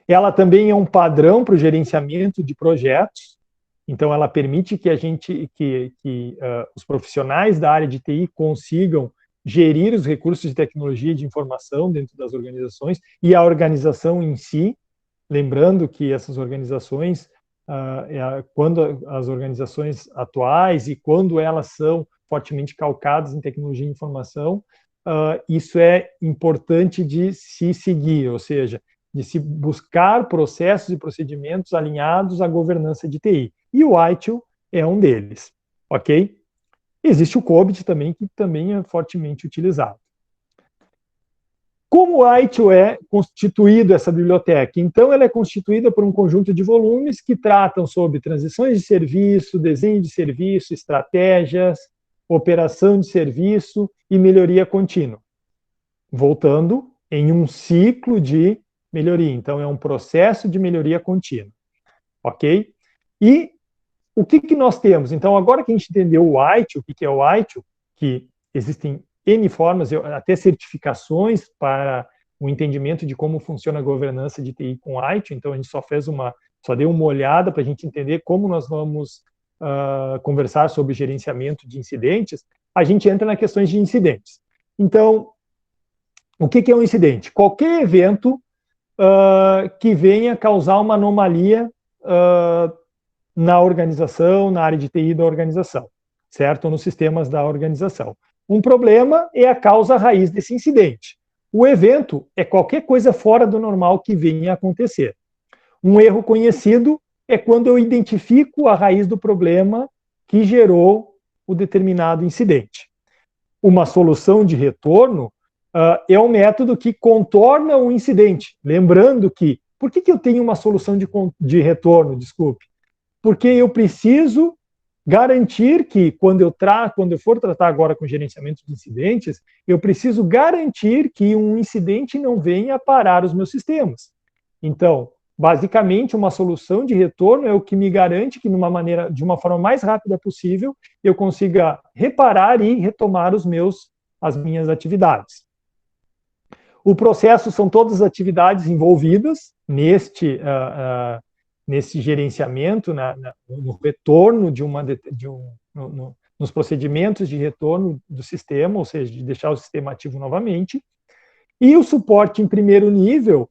Ela também é um padrão para o gerenciamento de projetos, então ela permite que os profissionais da área de TI consigam gerir os recursos de tecnologia e de informação dentro das organizações e a organização em si, lembrando que essas organizações, quando as organizações atuais e quando elas são fortemente calcadas em tecnologia e informação, isso é importante de se seguir, ou seja, de se buscar processos e procedimentos alinhados à governança de TI. E o ITIL é um deles, ok? Existe o COBIT também, que também é fortemente utilizado. Como o ITIL é constituído, essa biblioteca? Então, ela é constituída por um conjunto de volumes que tratam sobre transições de serviço, desenho de serviço, estratégias, operação de serviço e melhoria contínua. Voltando em um ciclo de melhoria. Então, é um processo de melhoria contínua. Ok? E o que nós temos? Então, agora que a gente entendeu o ITIL, o que é o ITIL, que existem N formas, até certificações para o entendimento de como funciona a governança de TI com ITIL, então a gente só deu uma olhada para a gente entender como nós vamos conversar sobre gerenciamento de incidentes. A gente entra nas questões de incidentes. Então, o que é um incidente? Qualquer evento que venha causar uma anomalia na organização, na área de TI da organização, certo? Ou nos sistemas da organização. Um problema é a causa raiz desse incidente. O evento é qualquer coisa fora do normal que venha a acontecer. Um erro conhecido é quando eu identifico a raiz do problema que gerou o determinado incidente. Uma solução de retorno é um método que contorna o incidente. Lembrando que, por que eu tenho uma solução de retorno, desculpe? Porque eu preciso garantir que, quando eu for tratar agora com gerenciamento de incidentes, eu preciso garantir que um incidente não venha a parar os meus sistemas. Então, basicamente, uma solução de retorno é o que me garante que, de uma forma mais rápida possível, eu consiga reparar e retomar as minhas atividades. O processo são todas as atividades envolvidas nesse gerenciamento, no retorno nos procedimentos de retorno do sistema, ou seja, de deixar o sistema ativo novamente. E o suporte em primeiro nível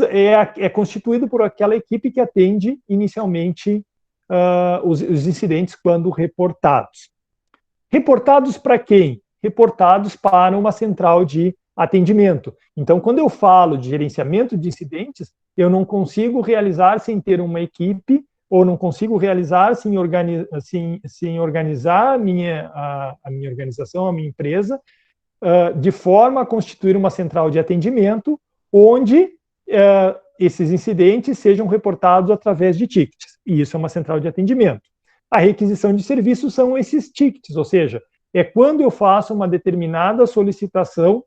é constituído por aquela equipe que atende inicialmente os incidentes quando reportados. Reportados para quem? Reportados para uma central de atendimento. Então, quando eu falo de gerenciamento de incidentes, eu não consigo realizar sem ter uma equipe, ou não consigo realizar sem organizar a minha organização, a minha empresa, de forma a constituir uma central de atendimento, onde esses incidentes sejam reportados através de tickets. E isso é uma central de atendimento. A requisição de serviços são esses tickets, ou seja, é quando eu faço uma determinada solicitação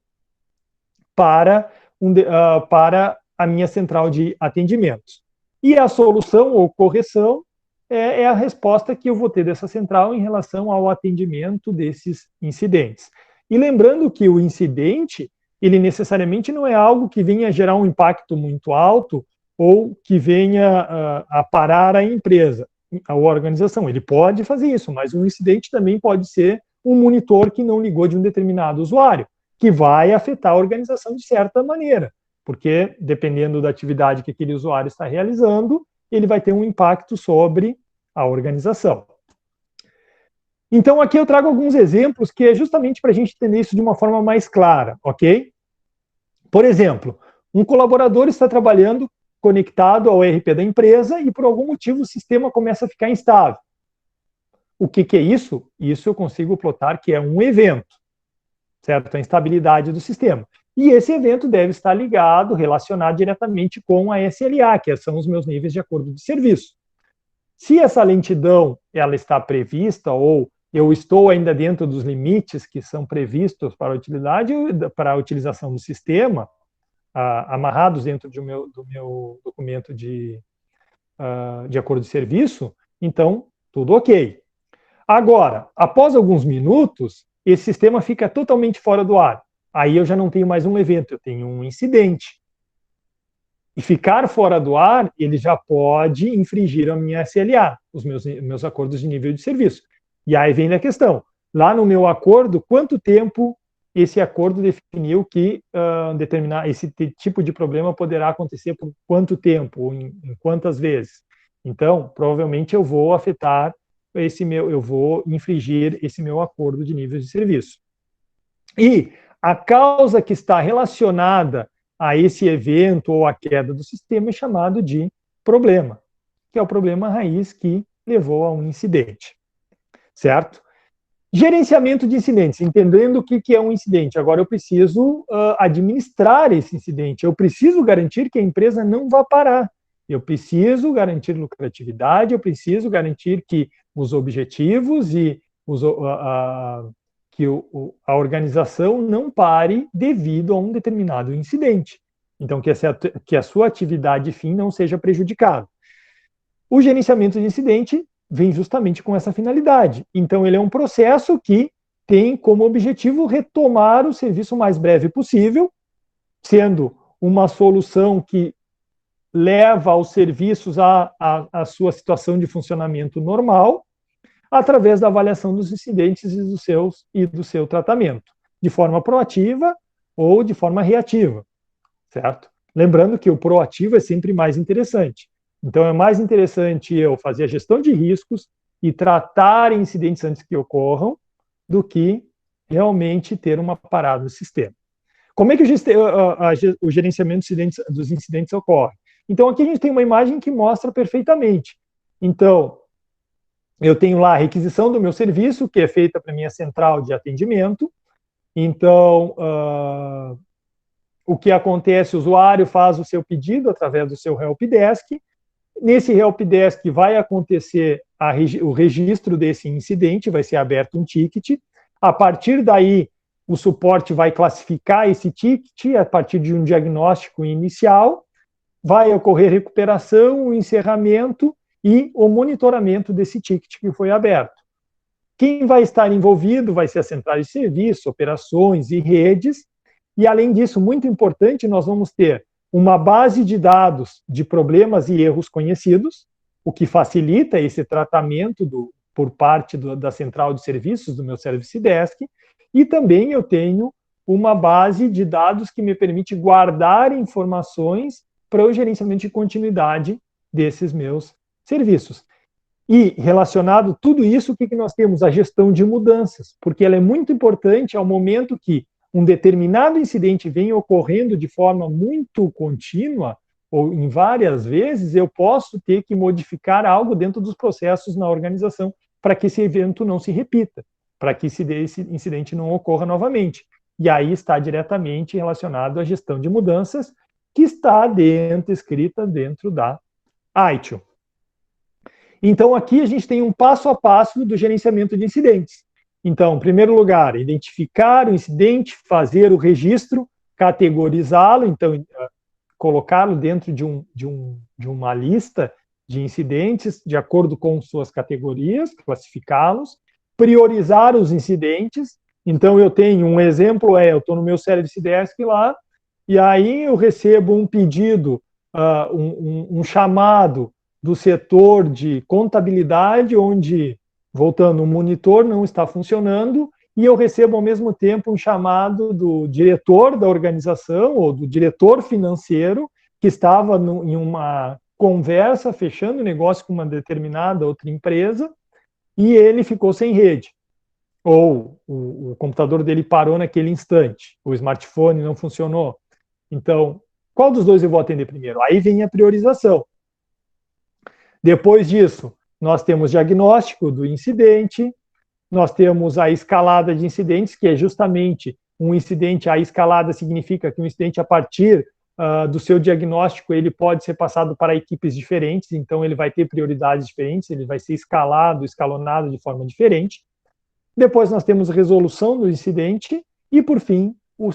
para a minha central de atendimentos. E a solução ou correção é a resposta que eu vou ter dessa central em relação ao atendimento desses incidentes. E lembrando que o incidente, ele necessariamente não é algo que venha gerar um impacto muito alto ou que venha a parar a empresa, a organização. Ele pode fazer isso, mas um incidente também pode ser um monitor que não ligou de um determinado usuário, que vai afetar a organização de certa maneira, porque dependendo da atividade que aquele usuário está realizando, ele vai ter um impacto sobre a organização. Então, aqui eu trago alguns exemplos que é justamente para a gente entender isso de uma forma mais clara, ok? Por exemplo, um colaborador está trabalhando conectado ao ERP da empresa e, por algum motivo, o sistema começa a ficar instável. O que é isso? Isso eu consigo plotar que é um evento. certo? A instabilidade do sistema. E esse evento deve estar ligado, relacionado diretamente com a SLA, que são os meus níveis de acordo de serviço. Se essa lentidão ela está prevista ou eu estou ainda dentro dos limites que são previstos para a utilização do sistema, amarrados dentro do meu documento de acordo de serviço, então tudo ok. Agora, após alguns minutos, esse sistema fica totalmente fora do ar. Aí eu já não tenho mais um evento, eu tenho um incidente. E ficar fora do ar, ele já pode infringir a minha SLA, os meus acordos de nível de serviço. E aí vem a questão, lá no meu acordo, quanto tempo esse acordo definiu que determinar esse tipo de problema poderá acontecer por quanto tempo, ou em quantas vezes. Então, provavelmente eu vou afetar eu vou infringir esse meu acordo de nível de serviço. E a causa que está relacionada a esse evento ou a queda do sistema é chamado de problema, que é o problema raiz que levou a um incidente, certo? Gerenciamento de incidentes, entendendo o que é um incidente. Agora eu preciso administrar esse incidente, eu preciso garantir que a empresa não vá parar, eu preciso garantir lucratividade, eu preciso garantir que os objetivos e que a organização não pare devido a um determinado incidente. Então, que a sua atividade fim não seja prejudicada. O gerenciamento de incidente vem justamente com essa finalidade. Então, ele é um processo que tem como objetivo retomar o serviço o mais breve possível, sendo uma solução que leva os serviços à sua situação de funcionamento normal, através da avaliação dos incidentes e do seu tratamento, de forma proativa ou de forma reativa, certo? Lembrando que o proativo é sempre mais interessante. Então, é mais interessante eu fazer a gestão de riscos e tratar incidentes antes que ocorram do que realmente ter uma parada no sistema. Como é que o gerenciamento dos incidentes ocorre? Então, aqui a gente tem uma imagem que mostra perfeitamente. Então, eu tenho lá a requisição do meu serviço, que é feita para a minha central de atendimento. Então, o que acontece? O usuário faz o seu pedido através do seu helpdesk. Nesse helpdesk vai acontecer o registro desse incidente, vai ser aberto um ticket. A partir daí, o suporte vai classificar esse ticket a partir de um diagnóstico inicial. Vai ocorrer recuperação, o encerramento e o monitoramento desse ticket que foi aberto. Quem vai estar envolvido vai ser a central de serviço, operações e redes, e além disso, muito importante, nós vamos ter uma base de dados de problemas e erros conhecidos, o que facilita esse tratamento por parte da central de serviços, do meu Service Desk, e também eu tenho uma base de dados que me permite guardar informações para o gerenciamento de continuidade desses meus serviços. E, relacionado a tudo isso, o que nós temos? A gestão de mudanças, porque ela é muito importante ao momento que um determinado incidente vem ocorrendo de forma muito contínua, ou em várias vezes, eu posso ter que modificar algo dentro dos processos na organização para que esse evento não se repita, para que esse incidente não ocorra novamente. E aí está diretamente relacionado à gestão de mudanças, que está escrita dentro da ITIL. Então, aqui a gente tem um passo a passo do gerenciamento de incidentes. Então, em primeiro lugar, identificar o incidente, fazer o registro, categorizá-lo, então, colocá-lo dentro de uma lista de incidentes, de acordo com suas categorias, classificá-los, priorizar os incidentes. Então, eu tenho um exemplo, eu estou no meu Service Desk lá, e aí eu recebo um pedido, um chamado do setor de contabilidade, onde, voltando, o monitor não está funcionando, e eu recebo ao mesmo tempo um chamado do diretor da organização, ou do diretor financeiro, que estava em uma conversa, fechando negócio com uma determinada outra empresa, e ele ficou sem rede. Ou o computador dele parou naquele instante, o smartphone não funcionou. Então, qual dos dois eu vou atender primeiro? Aí vem a priorização. Depois disso, nós temos diagnóstico do incidente, nós temos a escalada de incidentes, que é justamente um incidente, a escalada significa que um incidente a partir do seu diagnóstico, ele pode ser passado para equipes diferentes, então ele vai ter prioridades diferentes, ele vai ser escalonado de forma diferente. Depois nós temos resolução do incidente e, por fim, o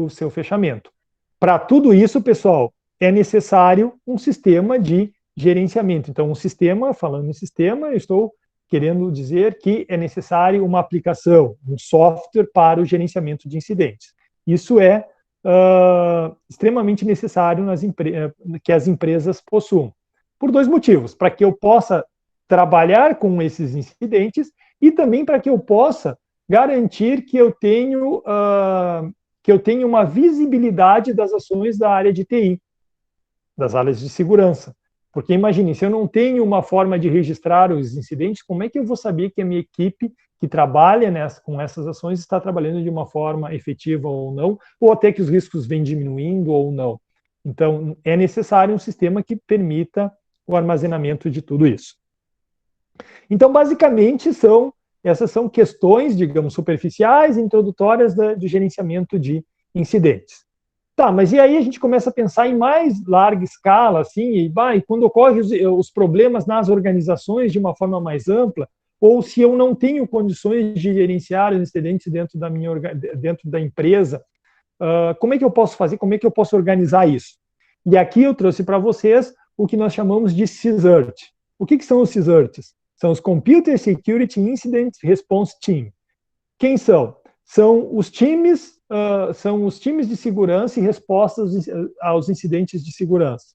seu fechamento. Para tudo isso, pessoal, é necessário um sistema de gerenciamento. Então, um sistema, falando em sistema, eu estou querendo dizer que é necessário uma aplicação, um software para o gerenciamento de incidentes. Isso é extremamente necessário que as empresas possuam. Por dois motivos: para que eu possa trabalhar com esses incidentes e também para que eu possa garantir que eu tenho uma visibilidade das ações da área de TI, das áreas de segurança. Porque imagine, se eu não tenho uma forma de registrar os incidentes, como é que eu vou saber que a minha equipe que trabalha com essas ações está trabalhando de uma forma efetiva ou não, ou até que os riscos vêm diminuindo ou não? Então, é necessário um sistema que permita o armazenamento de tudo isso. Então, basicamente, essas são questões, digamos, superficiais, introdutórias de gerenciamento de incidentes. Tá, mas e aí a gente começa a pensar em mais larga escala, assim, e quando ocorrem os problemas nas organizações de uma forma mais ampla, ou se eu não tenho condições de gerenciar os incidentes dentro da empresa, como é que eu posso fazer, como é que eu posso organizar isso? E aqui eu trouxe para vocês o que nós chamamos de CSIRT. O que são os CSIRTs? São os Computer Security Incident Response Team. Quem são? São os times de segurança e respostas aos incidentes de segurança.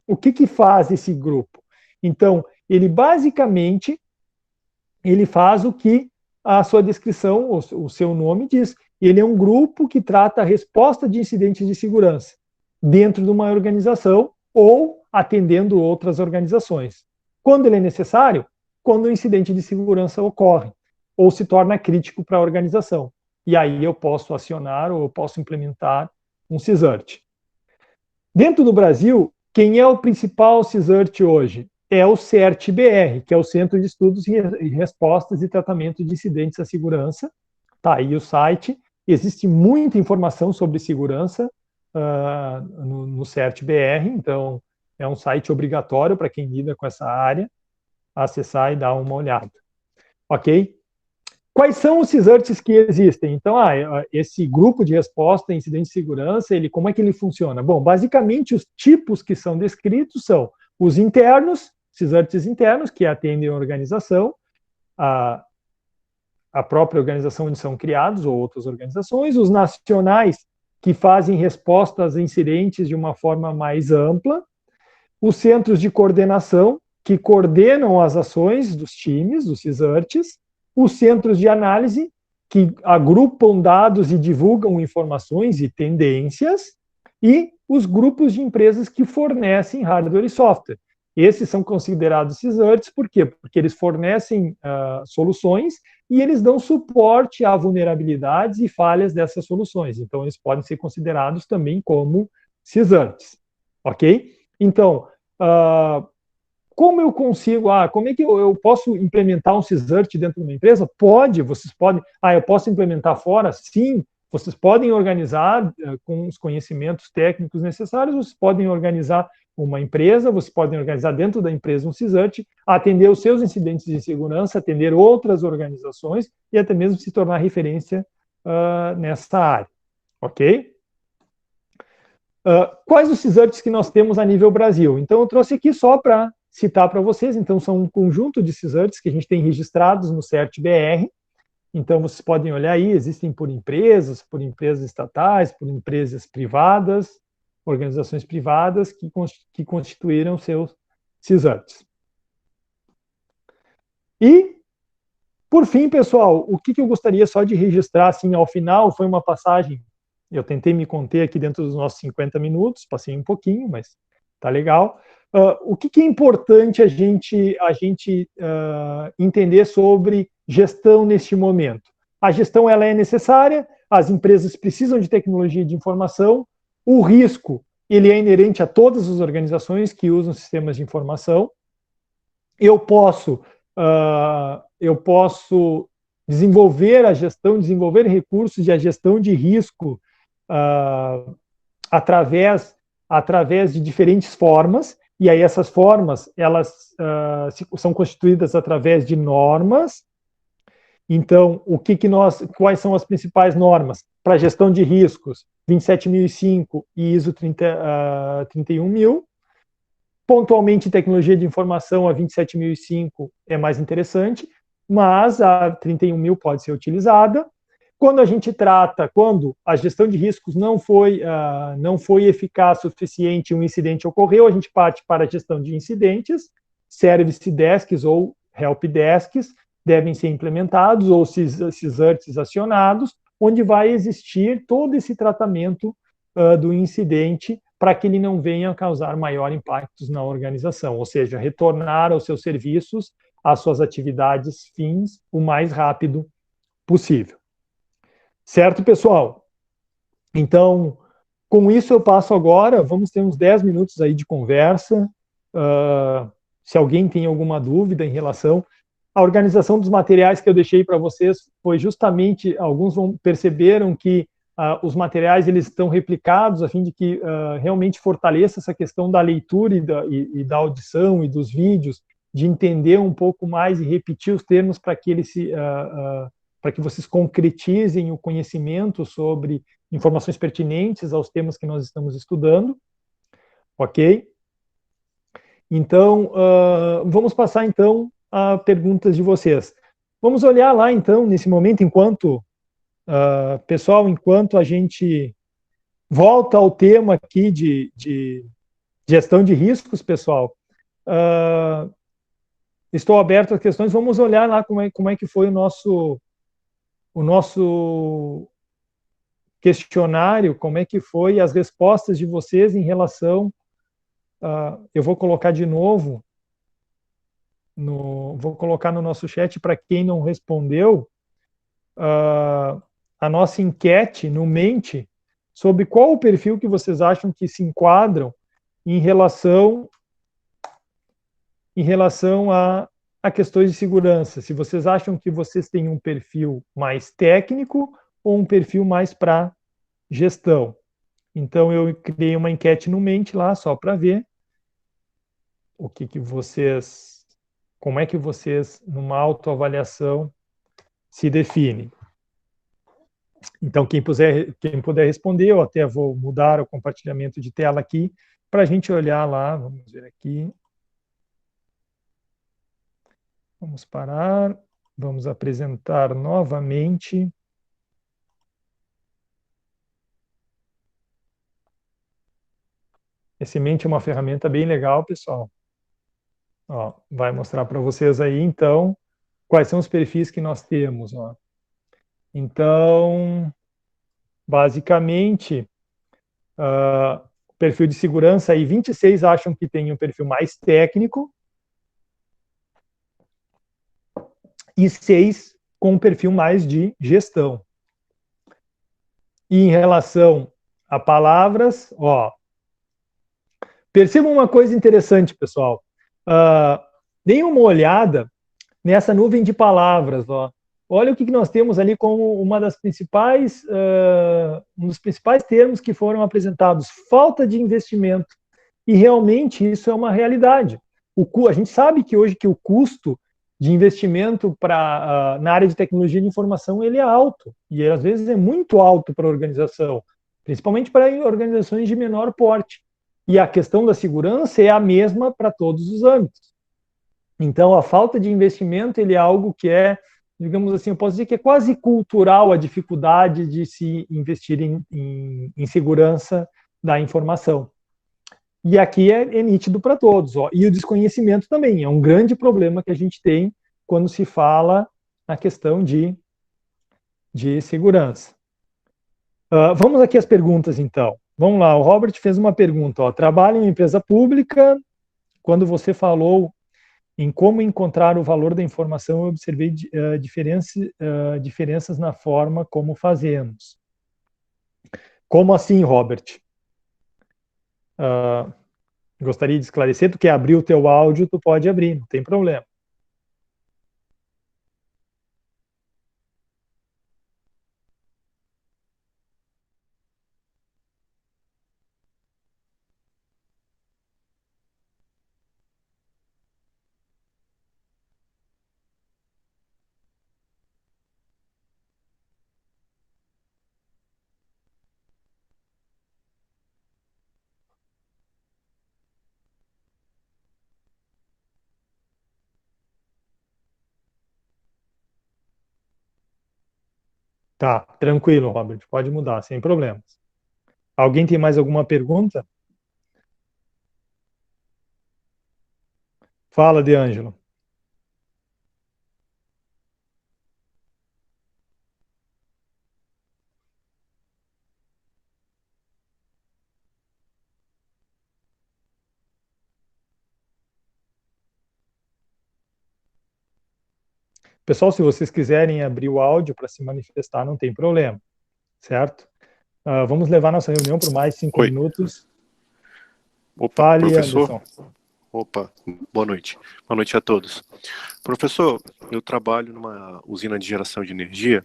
O que faz esse grupo? Então, ele basicamente faz o que a sua descrição, o seu nome diz. Ele é um grupo que trata a resposta de incidentes de segurança dentro de uma organização ou atendendo outras organizações. Quando ele é necessário? Quando o incidente de segurança ocorre ou se torna crítico para a organização. E aí eu posso acionar ou eu posso implementar um CSIRT. Dentro do Brasil, quem é o principal CSIRT hoje? É o CERT-BR, que é o Centro de Estudos e Respostas e Tratamento de Incidentes à Segurança. Está aí o site. Existe muita informação sobre segurança no CERT-BR, então é um site obrigatório para quem lida com essa área acessar e dar uma olhada. Ok? Quais são os CSIRTs que existem? Então, esse grupo de resposta a incidentes de segurança, como é que ele funciona? Bom, basicamente, os tipos que são descritos são os internos, CSIRTs internos, que atendem a organização, a própria organização onde são criados, ou outras organizações, os nacionais, que fazem respostas a incidentes de uma forma mais ampla, os centros de coordenação, que coordenam as ações dos times, dos CSIRTs, os centros de análise, que agrupam dados e divulgam informações e tendências, e os grupos de empresas que fornecem hardware e software. Esses são considerados CSIRTs, por quê? Porque eles fornecem soluções e eles dão suporte a vulnerabilidades e falhas dessas soluções. Então, eles podem ser considerados também como CSIRTs. Ok? Então, como eu consigo, como é que eu posso implementar um CSIRT dentro de uma empresa? Vocês podem. Eu posso implementar fora? Sim, vocês podem organizar com os conhecimentos técnicos necessários, vocês podem organizar uma empresa, vocês podem organizar dentro da empresa um CSIRT, atender os seus incidentes de segurança, atender outras organizações e até mesmo se tornar referência nessa área. Ok? Quais os CSIRTs que nós temos a nível Brasil? Então, eu trouxe aqui só para citar para vocês. Então, são um conjunto de CSIRTs que a gente tem registrados no CERT-BR. Então, vocês podem olhar aí, existem por empresas estatais, por empresas privadas, organizações privadas que constituíram seus CSIRTs. E, por fim, pessoal, o que eu gostaria só de registrar, assim, ao final, foi uma passagem. Eu tentei me conter aqui dentro dos nossos 50 minutos, passei um pouquinho, mas tá legal. O que é importante a gente entender sobre gestão neste momento? A gestão ela é necessária, as empresas precisam de tecnologia de informação, o risco ele é inerente a todas as organizações que usam sistemas de informação. Eu posso desenvolver a gestão, desenvolver recursos e a gestão de risco através de diferentes formas, e aí essas formas, elas são constituídas através de normas. Então, quais são as principais normas para gestão de riscos? 27005 e ISO 31000. Pontualmente, tecnologia de informação, a 27005 é mais interessante, mas a 31000 pode ser utilizada. Quando a gestão de riscos não foi eficaz o suficiente, um incidente ocorreu, a gente parte para a gestão de incidentes, service desks ou help desks devem ser implementados, ou CSRTs acionados, onde vai existir todo esse tratamento do incidente para que ele não venha a causar maior impactos na organização, ou seja, retornar aos seus serviços, às suas atividades fins, o mais rápido possível. Certo, pessoal? Então, com isso eu passo agora, vamos ter uns 10 minutos aí de conversa. Se alguém tem alguma dúvida em relação à organização dos materiais que eu deixei para vocês, foi justamente, alguns perceberam que os materiais eles estão replicados a fim de que realmente fortaleça essa questão da leitura e da audição e dos vídeos, de entender um pouco mais e repetir os termos para que eles para que vocês concretizem o conhecimento sobre informações pertinentes aos temas que nós estamos estudando, ok? Então, vamos passar então a perguntas de vocês. Vamos olhar lá então, nesse momento, pessoal, enquanto a gente volta ao tema aqui de gestão de riscos, pessoal, estou aberto às questões, vamos olhar lá como é que foi o nosso questionário, como é que foi as respostas de vocês em relação, eu vou colocar de novo, vou colocar no nosso chat para quem não respondeu, a nossa enquete no Mente, sobre qual o perfil que vocês acham que se enquadram em relação a questões de segurança. Se vocês acham que vocês têm um perfil mais técnico ou um perfil mais para gestão. Então, eu criei uma enquete no Mente lá, só para ver como é que vocês, numa autoavaliação, se definem. Então, quem puder responder, eu até vou mudar o compartilhamento de tela aqui, para a gente olhar lá, vamos ver aqui. Vamos parar, vamos apresentar novamente. Esse Mente é uma ferramenta bem legal, pessoal. Ó, vai mostrar para vocês aí, então, quais são os perfis que nós temos. Ó. Então, basicamente, perfil de segurança, aí 26 acham que tem um perfil mais técnico e 6 com um perfil mais de gestão. E em relação a palavras, ó, percebam uma coisa interessante, pessoal. Deem uma olhada nessa nuvem de palavras. Ó. Olha o que nós temos ali como um dos principais termos que foram apresentados: falta de investimento. E realmente isso é uma realidade. A gente sabe que hoje que o custo de investimento na área de tecnologia de informação ele é alto, e às vezes é muito alto para a organização, principalmente para organizações de menor porte. E a questão da segurança é a mesma para todos os âmbitos. Então, a falta de investimento ele é algo que é, digamos assim, eu posso dizer que é quase cultural a dificuldade de se investir em segurança da informação. E aqui é nítido para todos. Ó. E o desconhecimento também é um grande problema que a gente tem quando se fala na questão de segurança. Vamos aqui às perguntas, então. Vamos lá, o Robert fez uma pergunta. Ó. Trabalha em uma empresa pública. Quando você falou em como encontrar o valor da informação, eu observei diferenças na forma como fazemos. Como assim, Robert? Gostaria de esclarecer, tu quer abrir o teu áudio, tu pode abrir, não tem problema. Tá, tranquilo, Robert, pode mudar, sem problemas. Alguém tem mais alguma pergunta? Fala, De Ângelo. Pessoal, se vocês quiserem abrir o áudio para se manifestar, não tem problema, certo? Vamos levar nossa reunião por mais 5 Oi. minutos. Opa, Fale, professor. Anderson. Opa, boa noite. Boa noite a todos. Professor, eu trabalho numa usina de geração de energia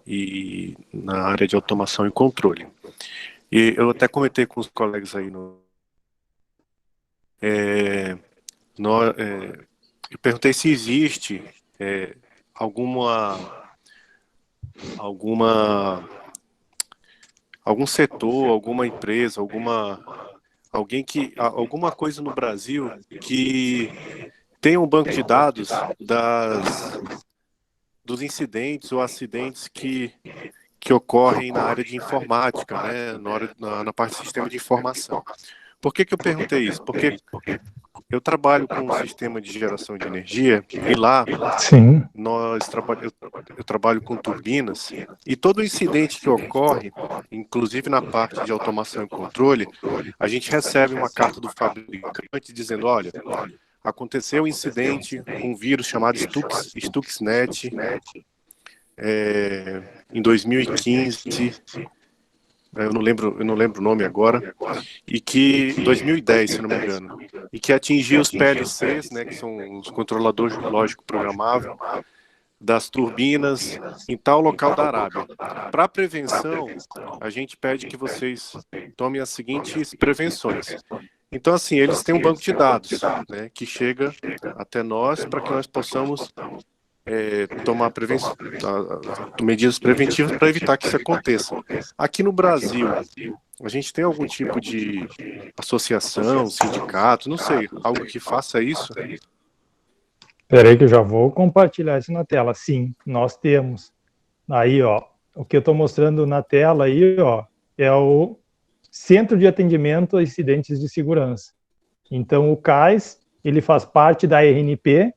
e na área de automação e controle. E eu até comentei com os colegas aí eu perguntei se existe algum setor, alguma empresa, alguma coisa no Brasil que tenha um banco de dados dos incidentes ou acidentes que ocorrem na área de informática, né, na parte de sistema de informação. Por que eu perguntei isso? Porque eu trabalho com um sistema de geração de energia e lá Sim. eu trabalho com turbinas e todo incidente que ocorre, inclusive na parte de automação e controle, a gente recebe uma carta do fabricante dizendo, olha, aconteceu um incidente com um vírus chamado Stuxnet em 2015, eu não lembro o nome agora, e que 2010, se não me engano, e que atingiu os PLCs, né, que são os controladores lógico programável das turbinas em tal local da Arábia. Para prevenção, a gente pede que vocês tomem as seguintes prevenções. Então, assim, eles têm um banco de dados, né, que chega até nós para que nós possamos tomar medidas preventivas para evitar que isso aconteça. Aqui no Brasil, a gente tem algum tipo de associação, sindicato, não sei, algo que faça isso? Espera aí que eu já vou compartilhar isso na tela. Sim, nós temos. Aí, ó, o que eu estou mostrando na tela aí, ó, é o Centro de Atendimento a Incidentes de Segurança. Então, o CAIS, ele faz parte da RNP,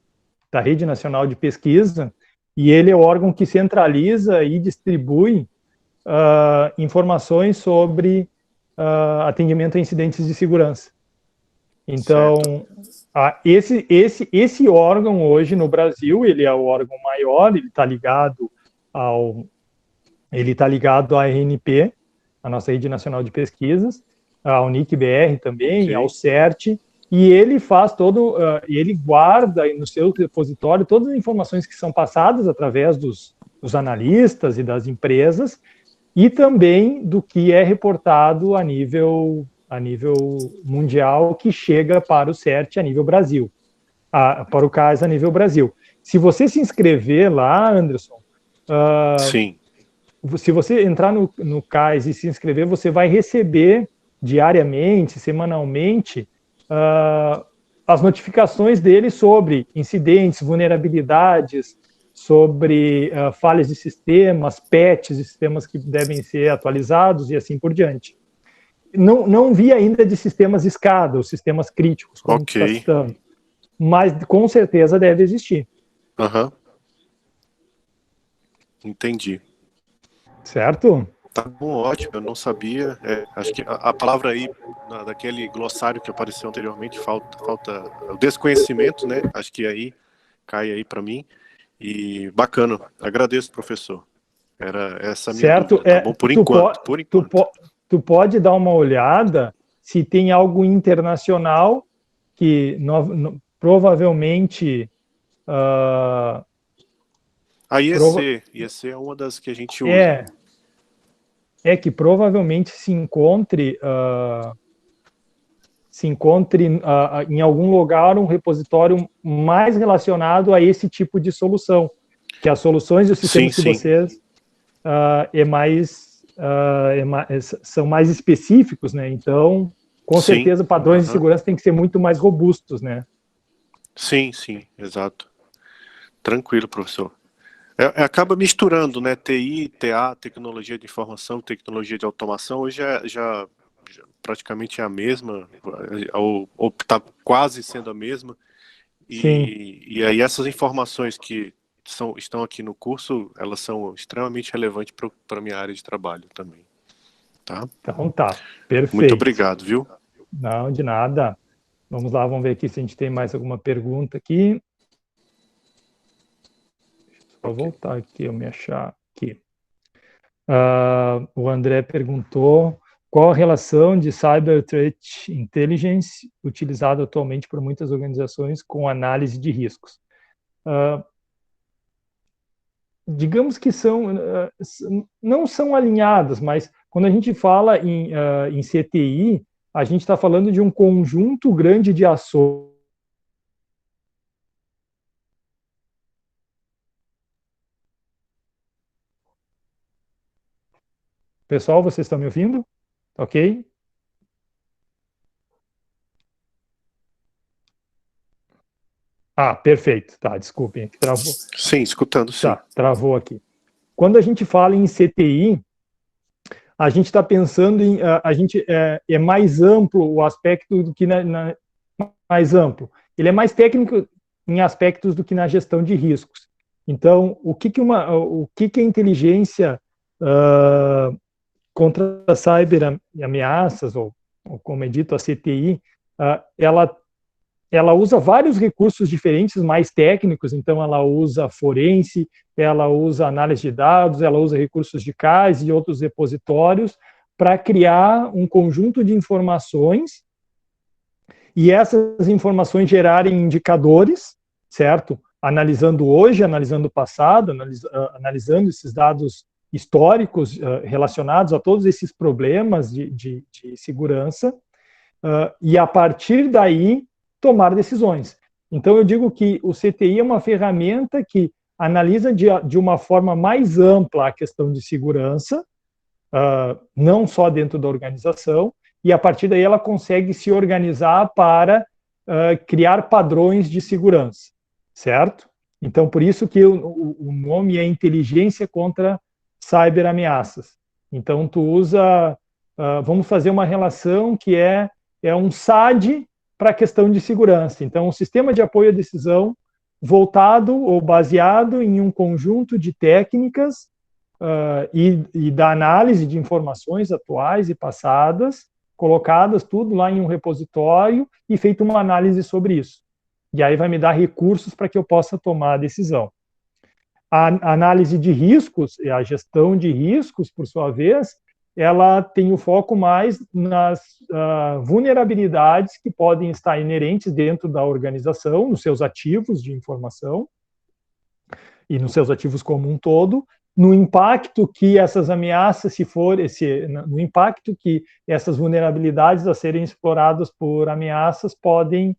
da Rede Nacional de Pesquisa, e ele é o órgão que centraliza e distribui informações sobre atendimento a incidentes de segurança. Então, esse órgão hoje no Brasil, ele é o órgão maior, ele está ligado à RNP, a nossa Rede Nacional de Pesquisas, ao NIC-BR também, okay, ao CERT, e ele faz ele guarda no seu repositório todas as informações que são passadas através dos analistas e das empresas, e também do que é reportado a nível mundial, que chega para o CERT a nível Brasil, para o CAIS a nível Brasil. Se você se inscrever lá, Anderson, sim, se você entrar no CAIS e se inscrever, você vai receber diariamente, semanalmente, as notificações dele sobre incidentes, vulnerabilidades, sobre falhas de sistemas, patches de sistemas que devem ser atualizados e assim por diante. Não vi ainda de sistemas SCADA, os sistemas críticos, como okay, está citando, mas com certeza deve existir. Aham. Entendi. Certo? Tá bom, ótimo, eu não sabia. Acho que a palavra aí, daquele glossário que apareceu anteriormente, falta o desconhecimento, né? Acho que aí cai aí para mim. E bacana, agradeço, professor. Era essa a minha certo? dúvida, tá bom? Por enquanto. Tu pode dar uma olhada se tem algo internacional que provavelmente... a IEC é uma das que a gente usa. Que provavelmente se encontre em algum lugar um repositório mais relacionado a esse tipo de solução, que as soluções e os sistemas que vocês são mais específicos, né? Então, com certeza, padrões de segurança têm que ser muito mais robustos, né? Sim, exato. Tranquilo, professor. Acaba misturando, né? TI, TA, tecnologia de informação, tecnologia de automação, hoje já praticamente é a mesma, ou está quase sendo a mesma. Sim. E aí essas informações que estão aqui no curso, elas são extremamente relevantes para a minha área de trabalho também. Tá? Então tá, Muito perfeito. obrigado, viu? Não, de nada. Vamos lá, vamos ver aqui se a gente tem mais alguma pergunta aqui. Vou voltar aqui, eu me achar aqui. O André perguntou qual a relação de Cyber Threat Intelligence utilizada atualmente por muitas organizações com análise de riscos. Digamos que não são alinhadas, mas quando a gente fala em CTI, a gente está falando de um conjunto grande de ações. Pessoal, vocês estão me ouvindo? Ok? Perfeito. Tá, desculpem, aqui travou. Sim, escutando, sim. Tá, travou aqui. Quando a gente fala em CTI, a gente está pensando em, é mais amplo o aspecto do que mais amplo. Ele é mais técnico em aspectos do que na gestão de riscos. Então, o que a inteligência contra cyber ameaças, ou como é dito, a CTI, ela usa vários recursos diferentes, mais técnicos, então ela usa forense, ela usa análise de dados, ela usa recursos de CAIS e outros repositórios para criar um conjunto de informações e essas informações gerarem indicadores, certo? Analisando hoje, analisando o passado, analisando esses dados históricos relacionados a todos esses problemas de segurança, e a partir daí tomar decisões. Então, eu digo que o CTI é uma ferramenta que analisa de uma forma mais ampla a questão de segurança, não só dentro da organização, e a partir daí ela consegue se organizar para criar padrões de segurança, certo? Então, por isso que o nome é inteligência contra cyberameaças. Então, tu usa, vamos fazer uma relação que é um SAD para a questão de segurança. Então, um sistema de apoio à decisão voltado ou baseado em um conjunto de técnicas e da análise de informações atuais e passadas, colocadas tudo lá em um repositório e feita uma análise sobre isso. E aí vai me dar recursos para que eu possa tomar a decisão. A análise de riscos, a gestão de riscos, por sua vez, ela tem o foco mais nas vulnerabilidades que podem estar inerentes dentro da organização, nos seus ativos de informação e nos seus ativos como um todo, no impacto que essas ameaças, no impacto que essas vulnerabilidades a serem exploradas por ameaças podem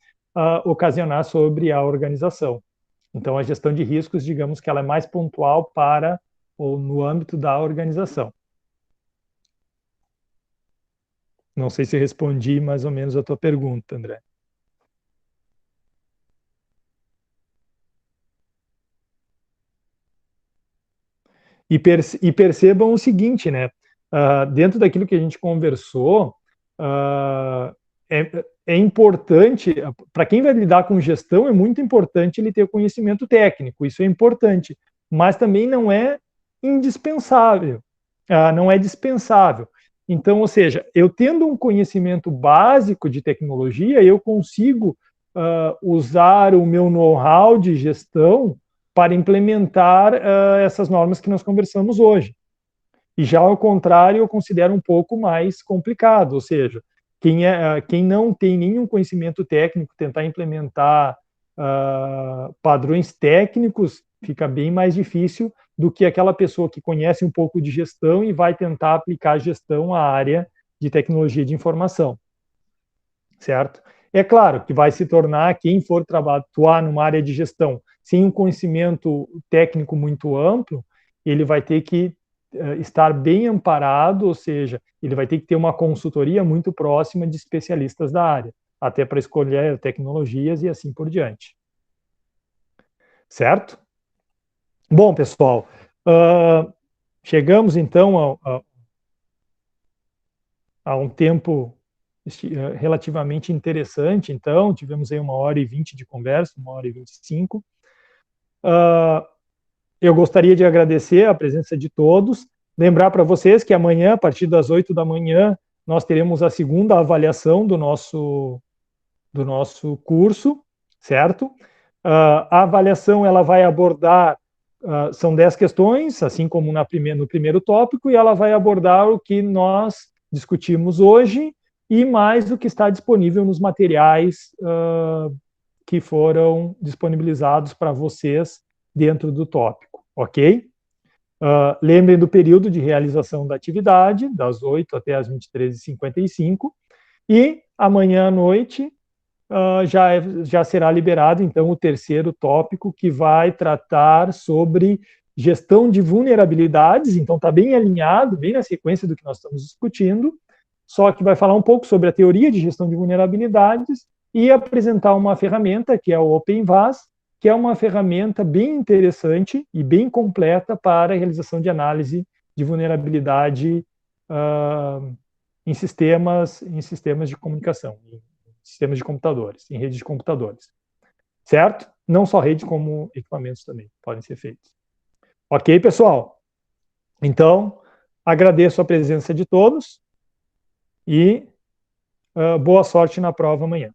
ocasionar sobre a organização. Então, a gestão de riscos, digamos que ela é mais pontual para ou no âmbito da organização. Não sei se respondi mais ou menos a tua pergunta, André. E percebam o seguinte, né? Dentro daquilo que a gente conversou, é importante, para quem vai lidar com gestão, é muito importante ele ter conhecimento técnico, isso é importante, mas também não é indispensável, não é dispensável. Então, ou seja, eu tendo um conhecimento básico de tecnologia, eu consigo usar o meu know-how de gestão para implementar essas normas que nós conversamos hoje. E já ao contrário, eu considero um pouco mais complicado, ou seja, quem não tem nenhum conhecimento técnico, tentar implementar padrões técnicos, fica bem mais difícil do que aquela pessoa que conhece um pouco de gestão e vai tentar aplicar gestão à área de tecnologia de informação, certo? É claro que vai se tornar, quem for atuar numa área de gestão sem um conhecimento técnico muito amplo, ele vai ter que estar bem amparado, ou seja, ele vai ter que ter uma consultoria muito próxima de especialistas da área, até para escolher tecnologias e assim por diante. Certo? Bom, pessoal, chegamos então a um tempo relativamente interessante, então, tivemos aí 1h20 de conversa, 1h25. Eu gostaria de agradecer a presença de todos, lembrar para vocês que amanhã, a partir das 8 da manhã, nós teremos a segunda avaliação do nosso curso, certo? A avaliação ela vai abordar, são 10 questões, assim como no primeiro tópico, e ela vai abordar o que nós discutimos hoje e mais o que está disponível nos materiais que foram disponibilizados para vocês dentro do tópico, ok? Lembrem do período de realização da atividade, das 8 até as 23h55, e amanhã à noite já será liberado, então, o terceiro tópico, que vai tratar sobre gestão de vulnerabilidades, então está bem alinhado, bem na sequência do que nós estamos discutindo, só que vai falar um pouco sobre a teoria de gestão de vulnerabilidades e apresentar uma ferramenta, que é o OpenVAS, que é uma ferramenta bem interessante e bem completa para a realização de análise de vulnerabilidade em sistemas de comunicação, em sistemas de computadores, em redes de computadores. Certo? Não só redes, como equipamentos também podem ser feitos. Ok, pessoal? Então, agradeço a presença de todos e boa sorte na prova amanhã.